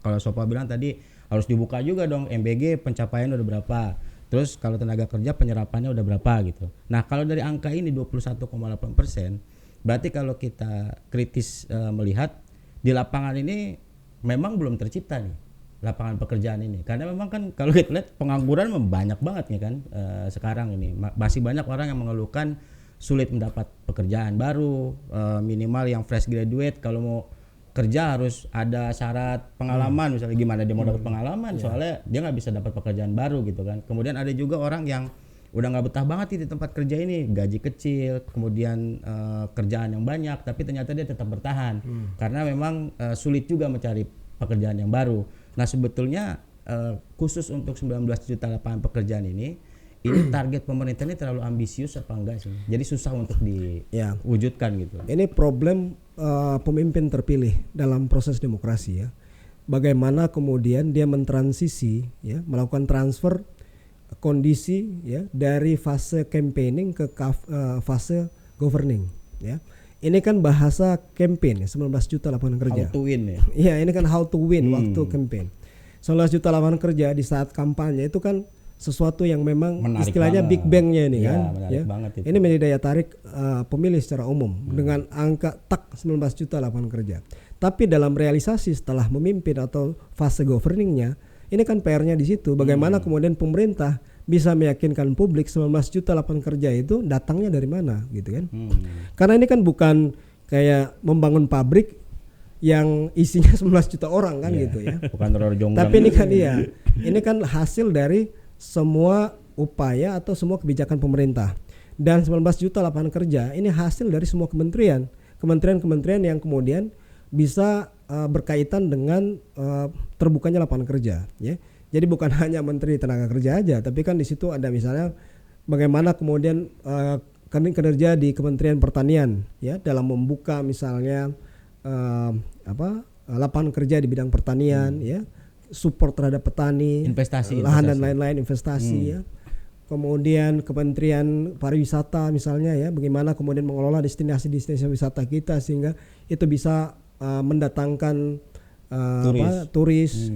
Kalau Sopa bilang tadi harus dibuka juga dong MBG pencapaian udah berapa. Terus kalau tenaga kerja penyerapannya udah berapa gitu. Nah kalau dari angka ini 21,8%, berarti kalau kita kritis melihat di lapangan ini memang belum tercipta nih lapangan pekerjaan ini. Karena memang kan kalau kita lihat pengangguran banyak banget nih kan sekarang ini. Masih banyak orang yang mengeluhkan sulit mendapat pekerjaan baru, minimal yang fresh graduate kalau mau kerja harus ada syarat pengalaman, misalnya gimana dia mau dapat pengalaman, soalnya dia nggak bisa dapat pekerjaan baru gitu kan. Kemudian ada juga orang yang udah nggak betah banget di tempat kerja ini, gaji kecil, kemudian kerjaan yang banyak, tapi ternyata dia tetap bertahan karena memang sulit juga mencari pekerjaan yang baru. Nah sebetulnya khusus untuk 19 juta lapangan pekerjaan ini target pemerintah ini terlalu ambisius apa enggak sih? Jadi susah untuk diwujudkan gitu. Ini problem pemimpin terpilih dalam proses demokrasi ya. Bagaimana kemudian dia mentransisi ya, melakukan transfer kondisi ya dari fase campaigning ke fase governing ya. Ini kan bahasa campaign ya, 19 juta lapangan kerja. How to win ya. Iya, ini kan how to win waktu campaign. 19 juta lapangan kerja di saat kampanye itu kan sesuatu yang memang menarik istilahnya banget. Big Bang-nya ini ya, kan ya. Ini menjadi daya tarik pemilih secara umum dengan angka 19 juta lapangan kerja. Tapi dalam realisasi setelah memimpin atau fase governingnya, ini kan PR-nya di situ. Bagaimana kemudian pemerintah bisa meyakinkan publik 19 juta lapangan kerja itu datangnya dari mana gitu kan. Karena ini kan bukan kayak membangun pabrik yang isinya 19 juta orang kan gitu ya. Bukan terorjong. Tapi ini kan ini kan hasil dari semua upaya atau semua kebijakan pemerintah. Dan 19 juta lapangan kerja ini hasil dari semua kementerian yang kemudian bisa berkaitan dengan terbukanya lapangan kerja ya. Jadi bukan hanya Menteri Tenaga Kerja aja, tapi kan di situ ada misalnya bagaimana kemudian kinerja di Kementerian Pertanian ya dalam membuka misalnya lapangan kerja di bidang pertanian ya, support terhadap petani, lahan dan lain-lain, investasi ya. Kemudian Kementerian Pariwisata misalnya ya, bagaimana kemudian mengelola destinasi-destinasi wisata kita sehingga itu bisa mendatangkan turis,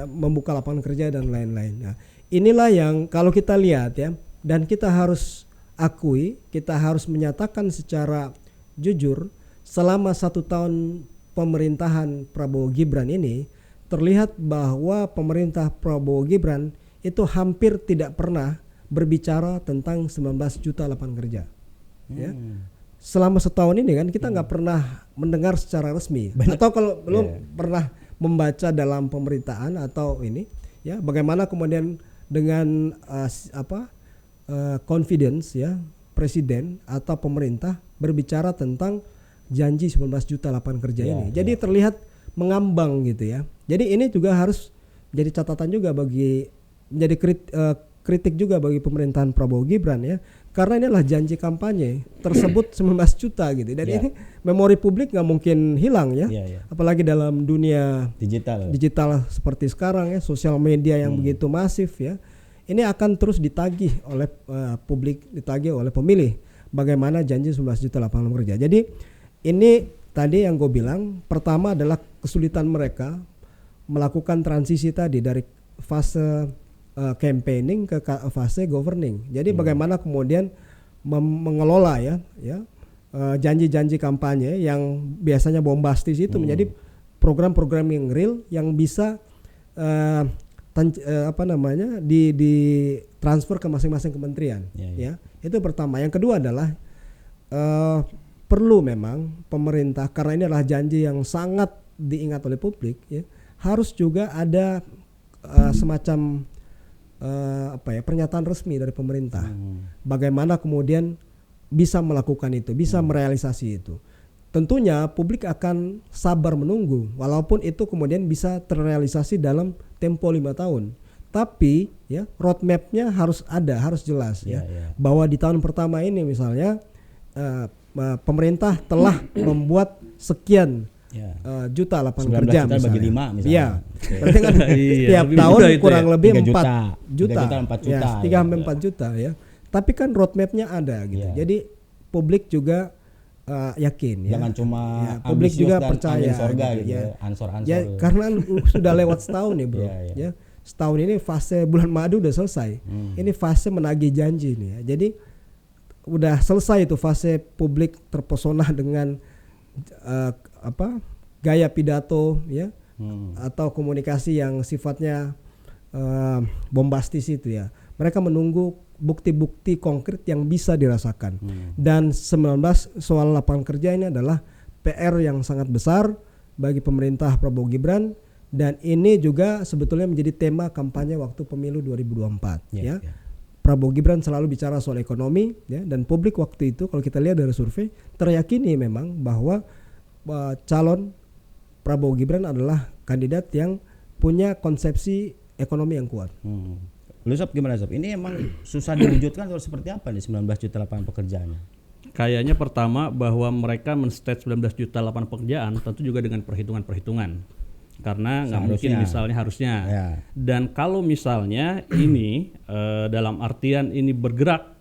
membuka lapangan kerja dan lain-lain. Nah, inilah yang kalau kita lihat ya, dan kita harus akui, kita harus menyatakan secara jujur selama 1 tahun pemerintahan Prabowo Gibran ini terlihat bahwa pemerintah Prabowo Gibran itu hampir tidak pernah berbicara tentang 19 juta lapangan kerja. Ya. Selama setahun ini kan kita nggak pernah mendengar secara resmi. Atau kalau belum pernah membaca dalam pemberitaan atau ini, ya bagaimana kemudian dengan confidence ya presiden atau pemerintah berbicara tentang janji 19 juta lapangan kerja ini. Jadi terlihat mengambang gitu ya. Jadi ini juga harus jadi catatan juga bagi menjadi kritik juga bagi pemerintahan Prabowo Gibran ya, karena ini adalah janji kampanye tersebut 19 juta gitu. Dan ini memori publik nggak mungkin hilang ya, apalagi dalam dunia digital seperti sekarang ya, sosial media yang begitu masif ya. Ini akan terus ditagih oleh publik, ditagih oleh pemilih. Bagaimana janji 11 juta lapangan kerja. Jadi ini tadi yang gue bilang, pertama adalah kesulitan mereka melakukan transisi tadi dari fase campaigning ke fase governing. Jadi bagaimana kemudian mengelola ya janji-janji kampanye yang biasanya bombastis itu menjadi program-program yang real yang bisa di transfer ke masing-masing kementerian ya. Itu pertama. Yang kedua adalah perlu memang pemerintah, karena ini adalah janji yang sangat diingat oleh publik ya, harus juga ada semacam pernyataan resmi dari pemerintah. Bagaimana kemudian bisa melakukan itu, bisa merealisasi itu. Tentunya publik akan sabar menunggu, walaupun itu kemudian bisa terrealisasi dalam tempo 5 tahun. Tapi ya roadmapnya harus ada, harus jelas ya. Bahwa di tahun pertama ini misalnya pemerintah telah membuat sekian juta lapangan kerja misalnya. Bagi 5 misalnya. Iya. Berarti kan setiap tahun kurang lebih 4 juta. 3-4 juta ya. Tapi kan roadmapnya ada gitu. Jadi publik juga yakin ya. Jangan cuma publik juga percaya sorga gitu, ya. Ansor-ansor. Ya, karena sudah lewat setahun nih bro. Ya. Setahun ini fase bulan madu udah selesai. Ini fase menagih janji nih ya. Jadi udah selesai itu fase publik terpesona dengan gaya pidato ya, atau komunikasi yang sifatnya bombastis itu ya. Mereka menunggu bukti-bukti konkret yang bisa dirasakan. Dan 19 soal lapangan kerja ini adalah PR yang sangat besar bagi pemerintah Prabowo Gibran, dan ini juga sebetulnya menjadi tema kampanye waktu pemilu 2024 ya. Prabowo Gibran selalu bicara soal ekonomi ya, dan publik waktu itu kalau kita lihat dari survei teriyakini memang bahwa calon Prabowo Gibran adalah kandidat yang punya konsepsi ekonomi yang kuat. Lu Sob, gimana Sob? Ini emang susah diwujudkan atau seperti apa nih 19 juta lapangan pekerjaannya? Kayaknya pertama bahwa mereka men-state 19 juta lapangan pekerjaan tentu juga dengan perhitungan-perhitungan. Karena nggak mungkin misalnya harusnya. Dan kalau misalnya ini dalam artian ini bergerak,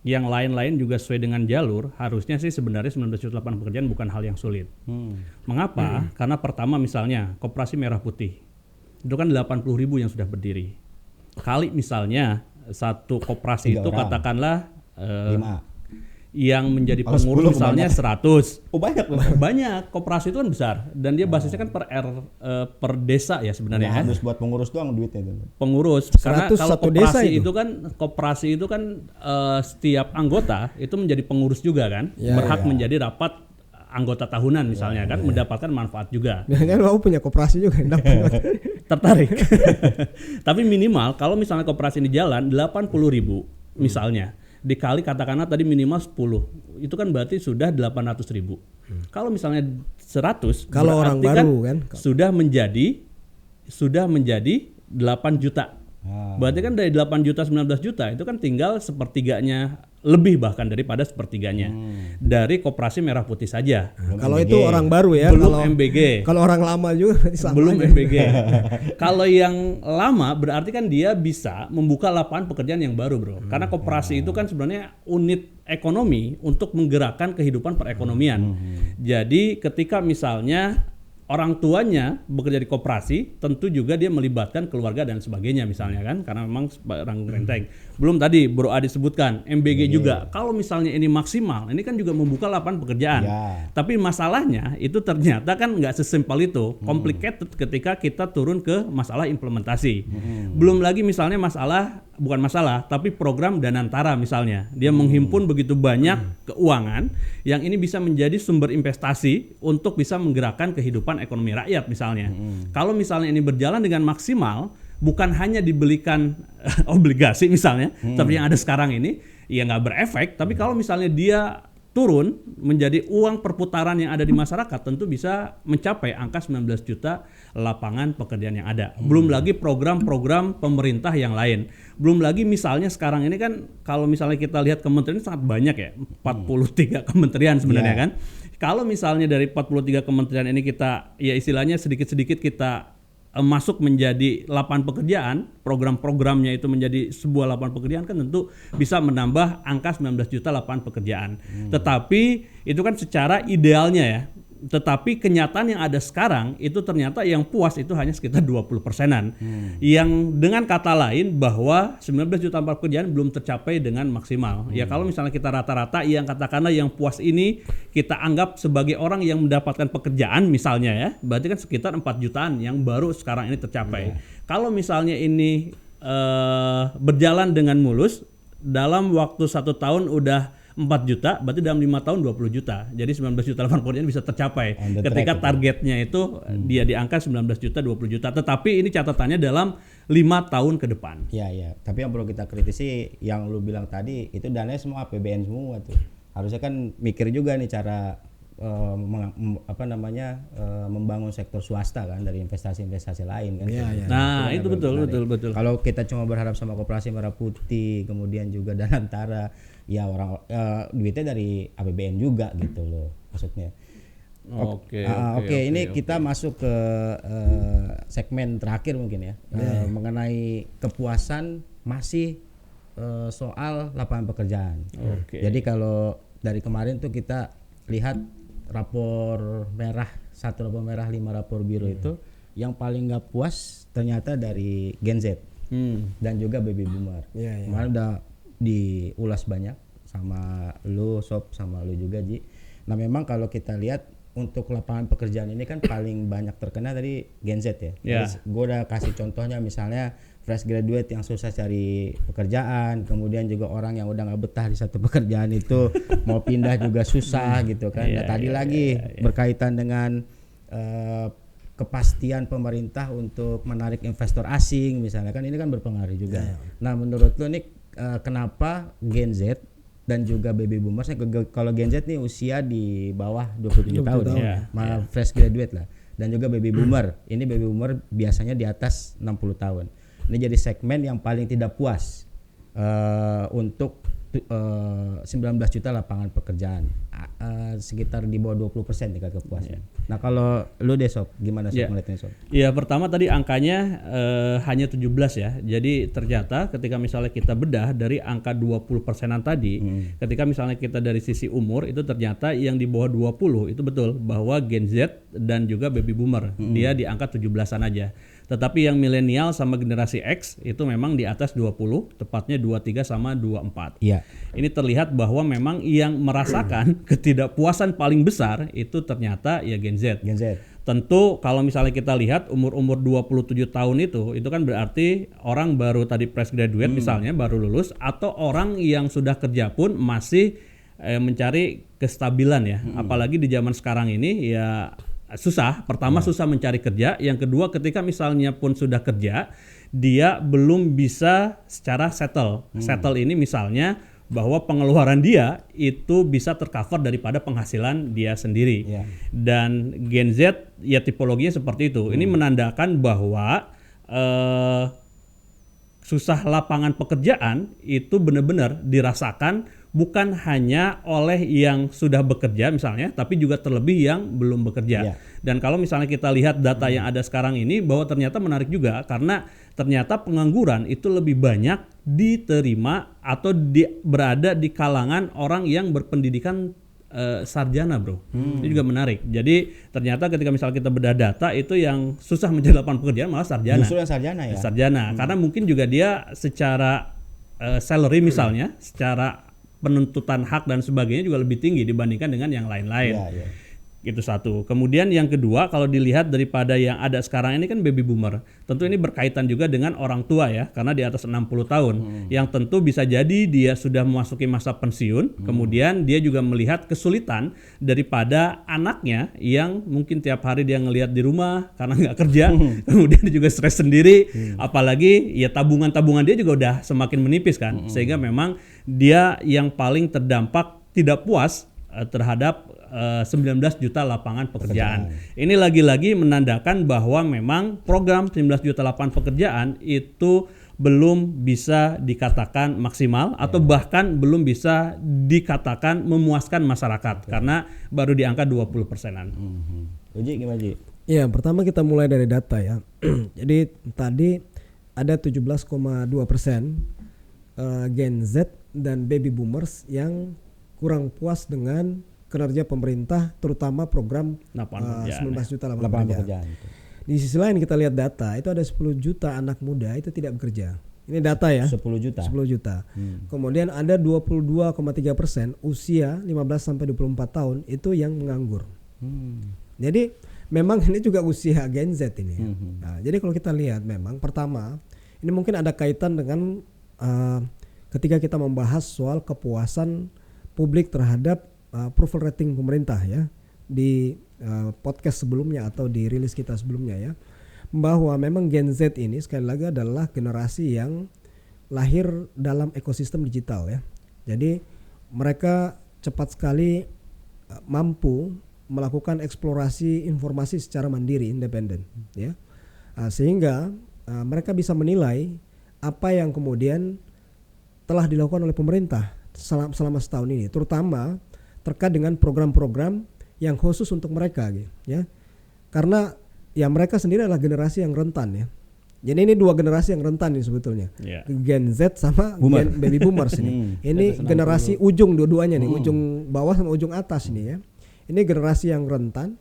yang lain-lain juga sesuai dengan jalur, harusnya sih sebenarnya 19 juta lapangan pekerjaan bukan hal yang sulit. Mengapa? Karena pertama misalnya Koperasi Merah Putih itu kan 80.000 yang sudah berdiri. Kali misalnya satu koperasi itu katakanlah 5. Yang menjadi pengurus misalnya 100. Oh banyak loh. Banyak, koperasi itu kan besar dan dia basisnya kan per desa ya sebenarnya kan. Harus buat pengurus doang duitnya itu. Pengurus, karena kalau koperasi itu kan setiap anggota itu menjadi pengurus juga kan, berhak menjadi rapat anggota tahunan misalnya kan, mendapatkan manfaat juga. Biasanya lo punya koperasi juga tertarik. Tapi minimal kalau misalnya koperasi ini jalan 80.000 misalnya, dikali katakanlah tadi minimal 10, itu kan berarti sudah 800.000. Kalau misalnya 100, kalau orang baru kan sudah menjadi 8 juta. Berarti kan dari 8 juta 19 juta itu kan tinggal sepertiganya, lebih bahkan daripada sepertiganya dari Koperasi Merah Putih saja. Kalau itu orang baru ya, belum kalau MBG. Kalau orang lama juga belum aja. MBG. Kalau yang lama berarti kan dia bisa membuka lapangan pekerjaan yang baru, bro. Karena koperasi itu kan sebenarnya unit ekonomi untuk menggerakkan kehidupan perekonomian. Jadi ketika misalnya orang tuanya bekerja di koperasi, tentu juga dia melibatkan keluarga dan sebagainya misalnya kan, karena memang barang renteng. Belum tadi Bro Adi sebutkan MBG juga. Kalau misalnya ini maksimal, ini kan juga membuka lapangan pekerjaan. Tapi masalahnya itu ternyata kan nggak sesimpel itu, complicated ketika kita turun ke masalah implementasi. Belum lagi misalnya bukan masalah, tapi program Danantara misalnya, dia menghimpun begitu banyak keuangan yang ini bisa menjadi sumber investasi untuk bisa menggerakkan kehidupan ekonomi rakyat misalnya. Kalau misalnya ini berjalan dengan maksimal, bukan hanya dibelikan obligasi misalnya, seperti yang ada sekarang ini, ya nggak berefek. Tapi kalau misalnya dia turun menjadi uang perputaran yang ada di masyarakat, tentu bisa mencapai angka 19 juta lapangan pekerjaan yang ada. Belum lagi program-program pemerintah yang lain. Belum lagi misalnya sekarang ini kan kalau misalnya kita lihat kementerian sangat banyak ya, 43 kementerian sebenarnya kan. Kalau misalnya dari 43 kementerian ini kita ya istilahnya sedikit-sedikit kita masuk menjadi lapangan pekerjaan, program-programnya itu menjadi sebuah lapangan pekerjaan, kan tentu bisa menambah angka 19 juta lapangan pekerjaan. Tetapi itu kan secara idealnya ya. Tetapi kenyataan yang ada sekarang itu ternyata yang puas itu hanya sekitar 20%-an. Yang dengan kata lain bahwa 19 juta lapangan pekerjaan belum tercapai dengan maksimal. Ya kalau misalnya kita rata-rata yang katakanlah yang puas ini kita anggap sebagai orang yang mendapatkan pekerjaan misalnya ya, berarti kan sekitar 4 jutaan yang baru sekarang ini tercapai. Kalau misalnya ini berjalan dengan mulus, dalam waktu 1 tahun udah 4 juta, berarti dalam 5 tahun 20 juta. Jadi 19 juta lapangan pekerjaan bisa tercapai ketika targetnya itu dia di angka 19 juta 20 juta. Tetapi ini catatannya dalam 5 tahun ke depan. Iya. Tapi yang perlu kita kritisi yang lu bilang tadi itu dananya semua APBN semua tuh. Harusnya kan mikir juga nih cara membangun sektor swasta kan dari investasi-investasi lain kan. Nah, itu betul. Kalau kita cuma berharap sama Koperasi Merah Putih, kemudian juga Danantara, ya duitnya dari APBN juga gitu loh maksudnya. Oke, ini kita masuk ke segmen terakhir mungkin ya. Mengenai kepuasan masih soal lapangan pekerjaan. Jadi kalau dari kemarin tuh kita lihat rapor merah, 1 rapor merah, 5 rapor biru itu yang paling nggak puas ternyata dari Gen Z dan juga baby boomer. Kemarin udah diulas banyak sama lu Sob, sama lu juga Ji. Nah memang kalau kita lihat untuk lapangan pekerjaan ini kan paling banyak terkena dari Gen Z ya. Gue udah kasih contohnya misalnya fresh graduate yang susah cari pekerjaan, kemudian juga orang yang udah nggak betah di satu pekerjaan itu mau pindah juga susah gitu kan. Tadi lagi berkaitan dengan kepastian pemerintah untuk menarik investor asing misalnya kan ini kan berpengaruh juga. Nah menurut lo nih kenapa Gen Z dan juga baby boomers, kalau Gen Z nih usia di bawah 27 tahun ya, fresh graduate lah, dan juga baby boomer. Ini baby boomer biasanya di atas 60 tahun. Ini jadi segmen yang paling tidak puas untuk 19 juta lapangan pekerjaan, sekitar di bawah 20% tingkat kepuasan. Nah kalau lu deh Sob, gimana Sob melihatnya Sob? Ya pertama tadi angkanya hanya 17 ya. Jadi ternyata ketika misalnya kita bedah dari angka 20%-an tadi, ketika misalnya kita dari sisi umur itu ternyata yang di bawah 20 itu betul bahwa Gen Z dan juga baby boomer dia di angka 17-an aja. Tetapi yang milenial sama generasi X itu memang di atas 20, tepatnya 23 sama 24. Ini terlihat bahwa memang yang merasakan ketidakpuasan paling besar itu ternyata ya Gen Z. Tentu kalau misalnya kita lihat umur-umur 27 tahun itu kan berarti orang baru tadi fresh graduate misalnya, baru lulus, atau orang yang sudah kerja pun masih mencari kestabilan ya. Apalagi di zaman sekarang ini ya susah. Pertama susah mencari kerja, yang kedua ketika misalnya pun sudah kerja, dia belum bisa secara settle. Settle ini misalnya bahwa pengeluaran dia itu bisa tercover daripada penghasilan dia sendiri. Dan Gen Z ya tipologinya seperti itu. Ini menandakan bahwa susah lapangan pekerjaan itu benar-benar dirasakan bukan hanya oleh yang sudah bekerja misalnya, tapi juga terlebih yang belum bekerja. Dan kalau misalnya kita lihat data yang ada sekarang ini, bahwa ternyata menarik juga karena ternyata pengangguran itu lebih banyak diterima atau berada di kalangan orang yang berpendidikan sarjana bro. Ini juga menarik. Jadi ternyata ketika misalnya kita bedah data itu yang susah mencari lapangan pekerjaan malah sarjana. Justru yang sarjana ya? Sarjana, karena mungkin juga dia secara salary misalnya, secara penuntutan hak dan sebagainya juga lebih tinggi dibandingkan dengan yang lain-lain. Itu satu. Kemudian yang kedua, kalau dilihat daripada yang ada sekarang ini kan baby boomer. Tentu ini berkaitan juga dengan orang tua ya, karena di atas 60 tahun. Yang tentu bisa jadi dia sudah memasuki masa pensiun, kemudian dia juga melihat kesulitan daripada anaknya yang mungkin tiap hari dia ngelihat di rumah karena nggak kerja, kemudian dia juga stres sendiri, apalagi ya tabungan-tabungan dia juga udah semakin menipis kan, sehingga memang dia yang paling terdampak tidak puas terhadap 19 juta lapangan pekerjaan. Ini lagi-lagi menandakan bahwa memang program 19 juta lapangan pekerjaan itu belum bisa dikatakan maksimal atau bahkan belum bisa dikatakan memuaskan masyarakat karena baru di angka 20%-an. Uji gimana Ji? Ya, pertama kita mulai dari data ya. Jadi tadi ada 17,2% Gen Z dan baby boomers yang kurang puas dengan kinerja pemerintah, terutama program 19 juta lapangan pekerjaan. Di sisi lain kita lihat data, itu ada 10 juta anak muda itu tidak bekerja. Ini data ya. 10 juta. Kemudian ada 22,3% usia 15 sampai 24 tahun itu yang menganggur. Jadi memang ini juga usia Gen Z ini. Nah, jadi kalau kita lihat memang pertama ini mungkin ada kaitan dengan ketika kita membahas soal kepuasan publik terhadap approval rating pemerintah ya di podcast sebelumnya atau di rilis kita sebelumnya ya, bahwa memang Gen Z ini sekali lagi adalah generasi yang lahir dalam ekosistem digital ya. Jadi mereka cepat sekali mampu melakukan eksplorasi informasi secara mandiri, independen ya. Sehingga mereka bisa menilai apa yang kemudian telah dilakukan oleh pemerintah selama setahun ini, terutama terkait dengan program-program yang khusus untuk mereka gitu, ya. Karena ya mereka sendiri adalah generasi yang rentan ya. Jadi ini dua generasi yang rentan nih sebetulnya. Gen Z sama Gen baby boomers ini. Ini generasi ujung dua-duanya nih, ujung bawah sama ujung atas ini ya. Ini generasi yang rentan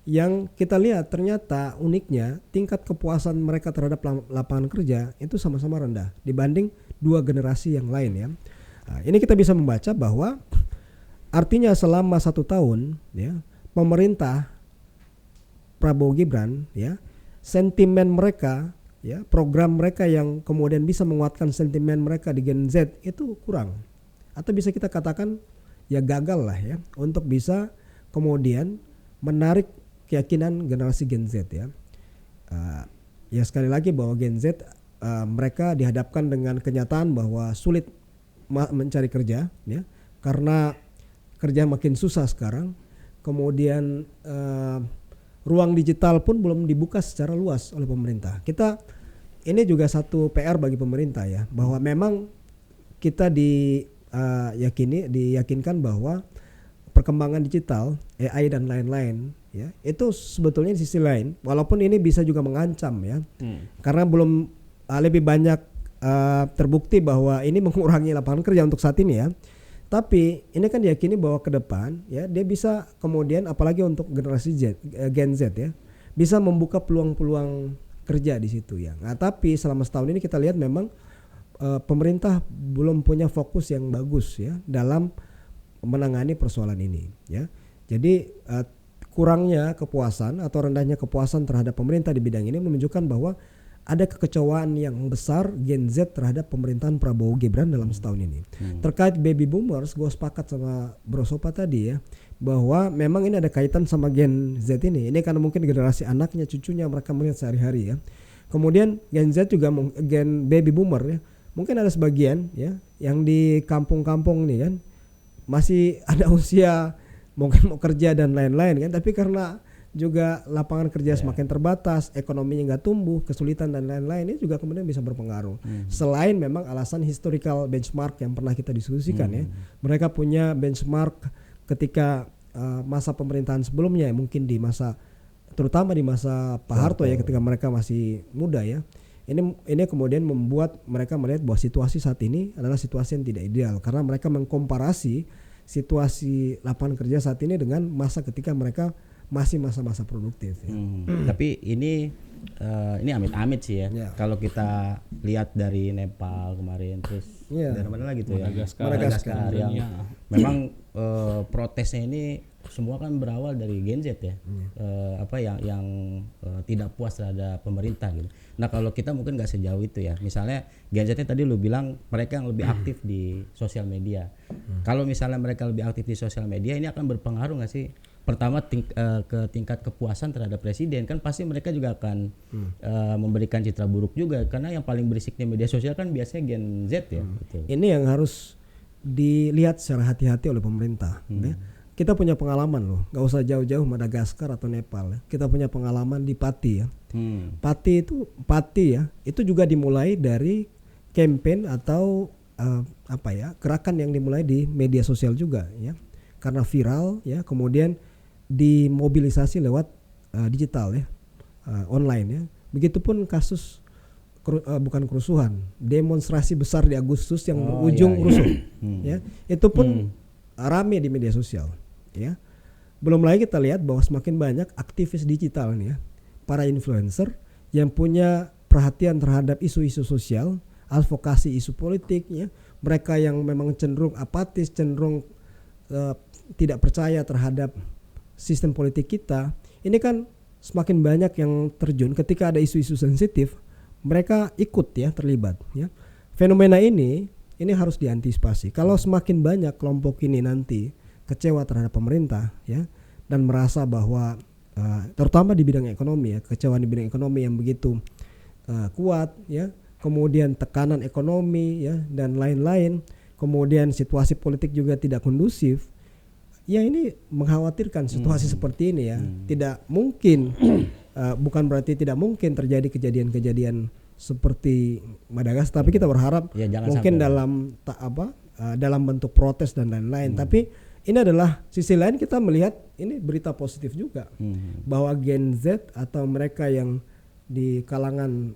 yang kita lihat ternyata uniknya tingkat kepuasan mereka terhadap lapangan kerja itu sama-sama rendah dibanding dua generasi yang lain ya. Nah, ini kita bisa membaca bahwa artinya selama 1 tahun ya pemerintah Prabowo Gibran ya, sentimen mereka ya, program mereka yang kemudian bisa menguatkan sentimen mereka di Gen Z itu kurang, atau bisa kita katakan ya gagal lah ya untuk bisa kemudian menarik keyakinan generasi Gen Z ya. Ya sekali lagi bahwa Gen Z mereka dihadapkan dengan kenyataan bahwa sulit mencari kerja ya, karena kerja makin susah sekarang. Kemudian ruang digital pun belum dibuka secara luas oleh pemerintah. Ini juga satu PR bagi pemerintah ya, bahwa memang kita diyakinkan bahwa perkembangan digital, AI dan lain-lain ya, itu sebetulnya di sisi lain walaupun ini bisa juga mengancam ya. Karena belum lebih banyak terbukti bahwa ini mengurangi lapangan kerja untuk saat ini ya. Tapi ini kan diyakini bahwa ke depan ya dia bisa kemudian apalagi untuk generasi Gen Z ya bisa membuka peluang-peluang kerja di situ ya. Nah, tapi selama setahun ini kita lihat memang pemerintah belum punya fokus yang bagus ya dalam menangani persoalan ini ya. Jadi kurangnya kepuasan atau rendahnya kepuasan terhadap pemerintah di bidang ini menunjukkan bahwa ada kekecewaan yang besar Gen Z terhadap pemerintahan Prabowo Gibran dalam setahun ini. Terkait baby boomers, gue sepakat sama Bro Sopa tadi ya, bahwa memang ini ada kaitan sama Gen Z ini. Ini karena mungkin generasi anaknya, cucunya mereka melihat sehari-hari ya. Kemudian Gen Z juga Gen baby boomer ya, mungkin ada sebagian ya yang di kampung-kampung nih kan masih ada usia mungkin mau kerja dan lain-lain kan, tapi karena juga lapangan kerja semakin terbatas, ekonominya nggak tumbuh, kesulitan dan lain-lain, ini juga kemudian bisa berpengaruh. Selain memang alasan historical benchmark yang pernah kita diskusikan ya, mereka punya benchmark ketika masa pemerintahan sebelumnya, mungkin di masa terutama di masa Pak Harto ya, ketika mereka masih muda ya. Ini kemudian membuat mereka melihat bahwa situasi saat ini adalah situasi yang tidak ideal karena mereka mengkomparasi situasi lapangan kerja saat ini dengan masa ketika mereka masih masa-masa produktif ya. Tapi ini amit-amit sih ya. Kalau kita lihat dari Nepal kemarin, terus dari mana lagi tuh Madagaskar yang memang protesnya ini semua kan berawal dari Gen Z ya. Yang tidak puas terhadap pemerintah gitu. Nah kalau kita mungkin nggak sejauh itu ya. Misalnya Gen Z tadi lu bilang mereka yang lebih aktif di sosial media. Kalau misalnya mereka lebih aktif di sosial media, ini akan berpengaruh nggak sih? Pertama ke tingkat kepuasan terhadap presiden, kan pasti mereka juga akan memberikan citra buruk juga karena yang paling berisik di media sosial kan biasanya Gen Z ya. Ini yang harus dilihat secara hati-hati oleh pemerintah ya. kita punya pengalaman loh, nggak usah jauh-jauh Madagaskar atau Nepal ya. Kita punya pengalaman di Pati ya. Pati ya, itu juga dimulai dari campaign atau gerakan yang dimulai di media sosial juga ya, karena viral ya, kemudian dimobilisasi lewat digital ya, online ya. Begitupun kasus bukan kerusuhan, demonstrasi besar di Agustus yang berujung rusuh ya, itu pun rame di media sosial ya. Belum lagi kita lihat bahwa semakin banyak aktivis digital nih ya, para influencer yang punya perhatian terhadap isu-isu sosial, advokasi isu politik ya. Mereka yang memang cenderung apatis, cenderung tidak percaya terhadap sistem politik kita. Ini kan semakin banyak yang terjun ketika ada isu-isu sensitif, mereka ikut ya, terlibat ya. Fenomena ini harus diantisipasi. Kalau semakin banyak kelompok ini nanti kecewa terhadap pemerintah ya, dan merasa bahwa terutama di bidang ekonomi ya, kecewaan di bidang ekonomi yang begitu kuat ya, kemudian tekanan ekonomi ya dan lain-lain, kemudian situasi politik juga tidak kondusif. Ya ini mengkhawatirkan situasi seperti ini ya. Tidak mungkin bukan berarti tidak mungkin terjadi kejadian-kejadian seperti Madagaskar, tapi kita berharap mungkin dalam bentuk protes dan lain-lain. Tapi ini adalah sisi lain, kita melihat ini berita positif juga bahwa Gen Z atau mereka yang di kalangan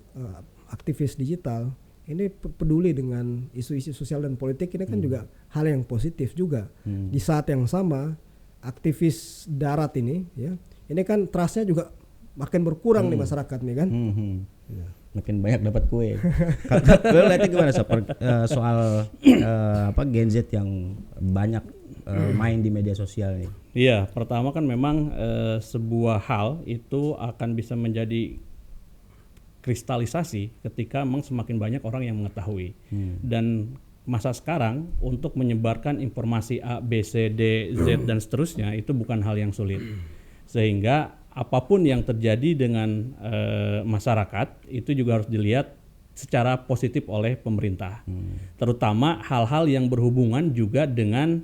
aktivis digital ini peduli dengan isu-isu sosial dan politik. Ini kan juga hal yang positif juga. Di saat yang sama aktivis darat ini ya, ini kan trustnya juga makin berkurang di masyarakat nih kan. Ya. Makin banyak dapat kue. Kalau lihatnya gimana soal Gen Z yang banyak main di media sosial nih? Iya, pertama kan memang sebuah hal itu akan bisa menjadi kristalisasi ketika memang semakin banyak orang yang mengetahui. Dan masa sekarang untuk menyebarkan informasi A, B, C, D, Z dan seterusnya itu bukan hal yang sulit. Sehingga apapun yang terjadi dengan masyarakat itu juga harus dilihat secara positif oleh pemerintah. Terutama hal-hal yang berhubungan juga dengan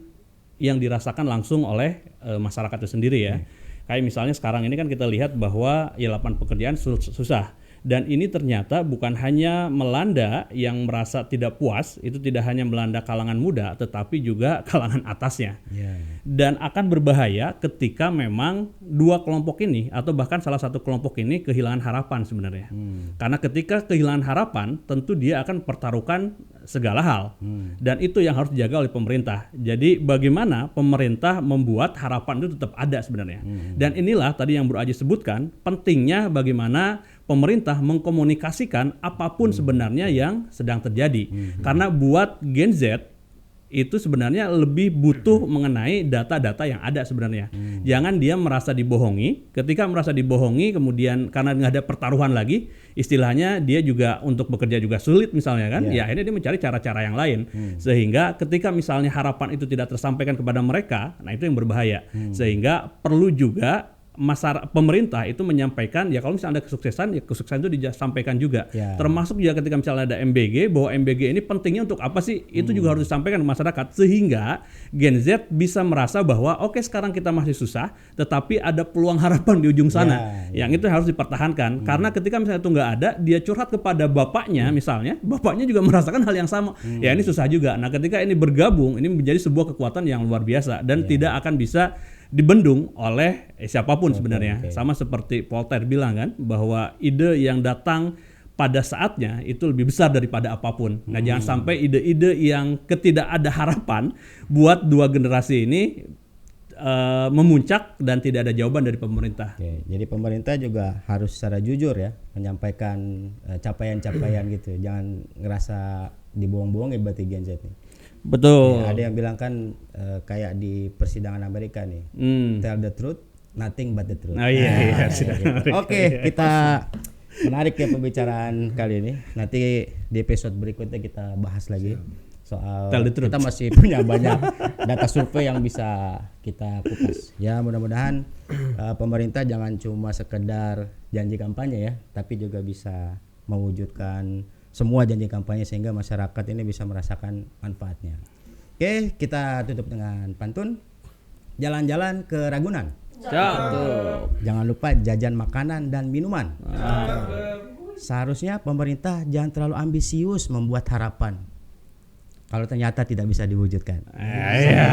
yang dirasakan langsung oleh masyarakat itu sendiri ya. Kayak misalnya sekarang ini kan kita lihat bahwa ya lapangan pekerjaan susah. Dan ini ternyata bukan hanya melanda yang merasa tidak puas, itu tidak hanya melanda kalangan muda, tetapi juga kalangan atasnya. Dan akan berbahaya ketika memang dua kelompok ini, atau bahkan salah satu kelompok ini kehilangan harapan sebenarnya. Karena ketika kehilangan harapan, tentu dia akan pertaruhkan segala hal. Dan itu yang harus dijaga oleh pemerintah. Jadi bagaimana pemerintah membuat harapan itu tetap ada sebenarnya. Dan inilah tadi yang Bro Aji sebutkan, pentingnya bagaimana pemerintah mengkomunikasikan apapun sebenarnya yang sedang terjadi. Karena buat Gen Z itu sebenarnya lebih butuh mengenai data-data yang ada sebenarnya. Jangan dia merasa dibohongi. Ketika merasa dibohongi kemudian karena nggak ada pertaruhan lagi, istilahnya dia juga untuk bekerja juga sulit misalnya kan. Ya akhirnya dia mencari cara-cara yang lain. Sehingga ketika misalnya harapan itu tidak tersampaikan kepada mereka, nah itu yang berbahaya. Sehingga perlu juga pemerintah itu menyampaikan ya kalau misalnya ada kesuksesan ya kesuksesan itu disampaikan juga. Termasuk juga ketika misalnya ada MBG, bahwa MBG ini pentingnya untuk apa sih, itu juga harus disampaikan ke masyarakat sehingga Gen Z bisa merasa bahwa oke, sekarang kita masih susah tetapi ada peluang harapan di ujung sana. Yang itu harus dipertahankan karena ketika misalnya itu nggak ada, dia curhat kepada bapaknya misalnya, bapaknya juga merasakan hal yang sama. Ya ini susah juga. Nah ketika ini bergabung, ini menjadi sebuah kekuatan yang luar biasa dan tidak akan bisa dibendung oleh siapapun sebenarnya. Sama seperti Voltaire bilang kan, bahwa ide yang datang pada saatnya itu lebih besar daripada apapun. Nah jangan sampai ide-ide yang ketidak ada harapan buat dua generasi ini memuncak dan tidak ada jawaban dari pemerintah. Jadi pemerintah juga harus secara jujur ya menyampaikan capaian-capaian gitu. Jangan ngerasa dibohong-bohongin berarti Gen Z nih. Betul. Ada yang bilang kan kayak di persidangan Amerika nih, tell the truth, nothing but the truth. Oke, kita menarik ya pembicaraan kali ini. Nanti di episode berikutnya kita bahas lagi soal kita masih punya banyak data survei yang bisa kita kupas. Ya mudah-mudahan pemerintah jangan cuma sekedar janji kampanye ya, tapi juga bisa mewujudkan semua janji kampanye sehingga masyarakat ini bisa merasakan manfaatnya. Oke, kita tutup dengan pantun. jalan-jalan ke Ragunan. Cakep. Jangan lupa jajan makanan dan minuman. Seharusnya pemerintah jangan terlalu ambisius membuat harapan kalau ternyata tidak bisa diwujudkan. Iya.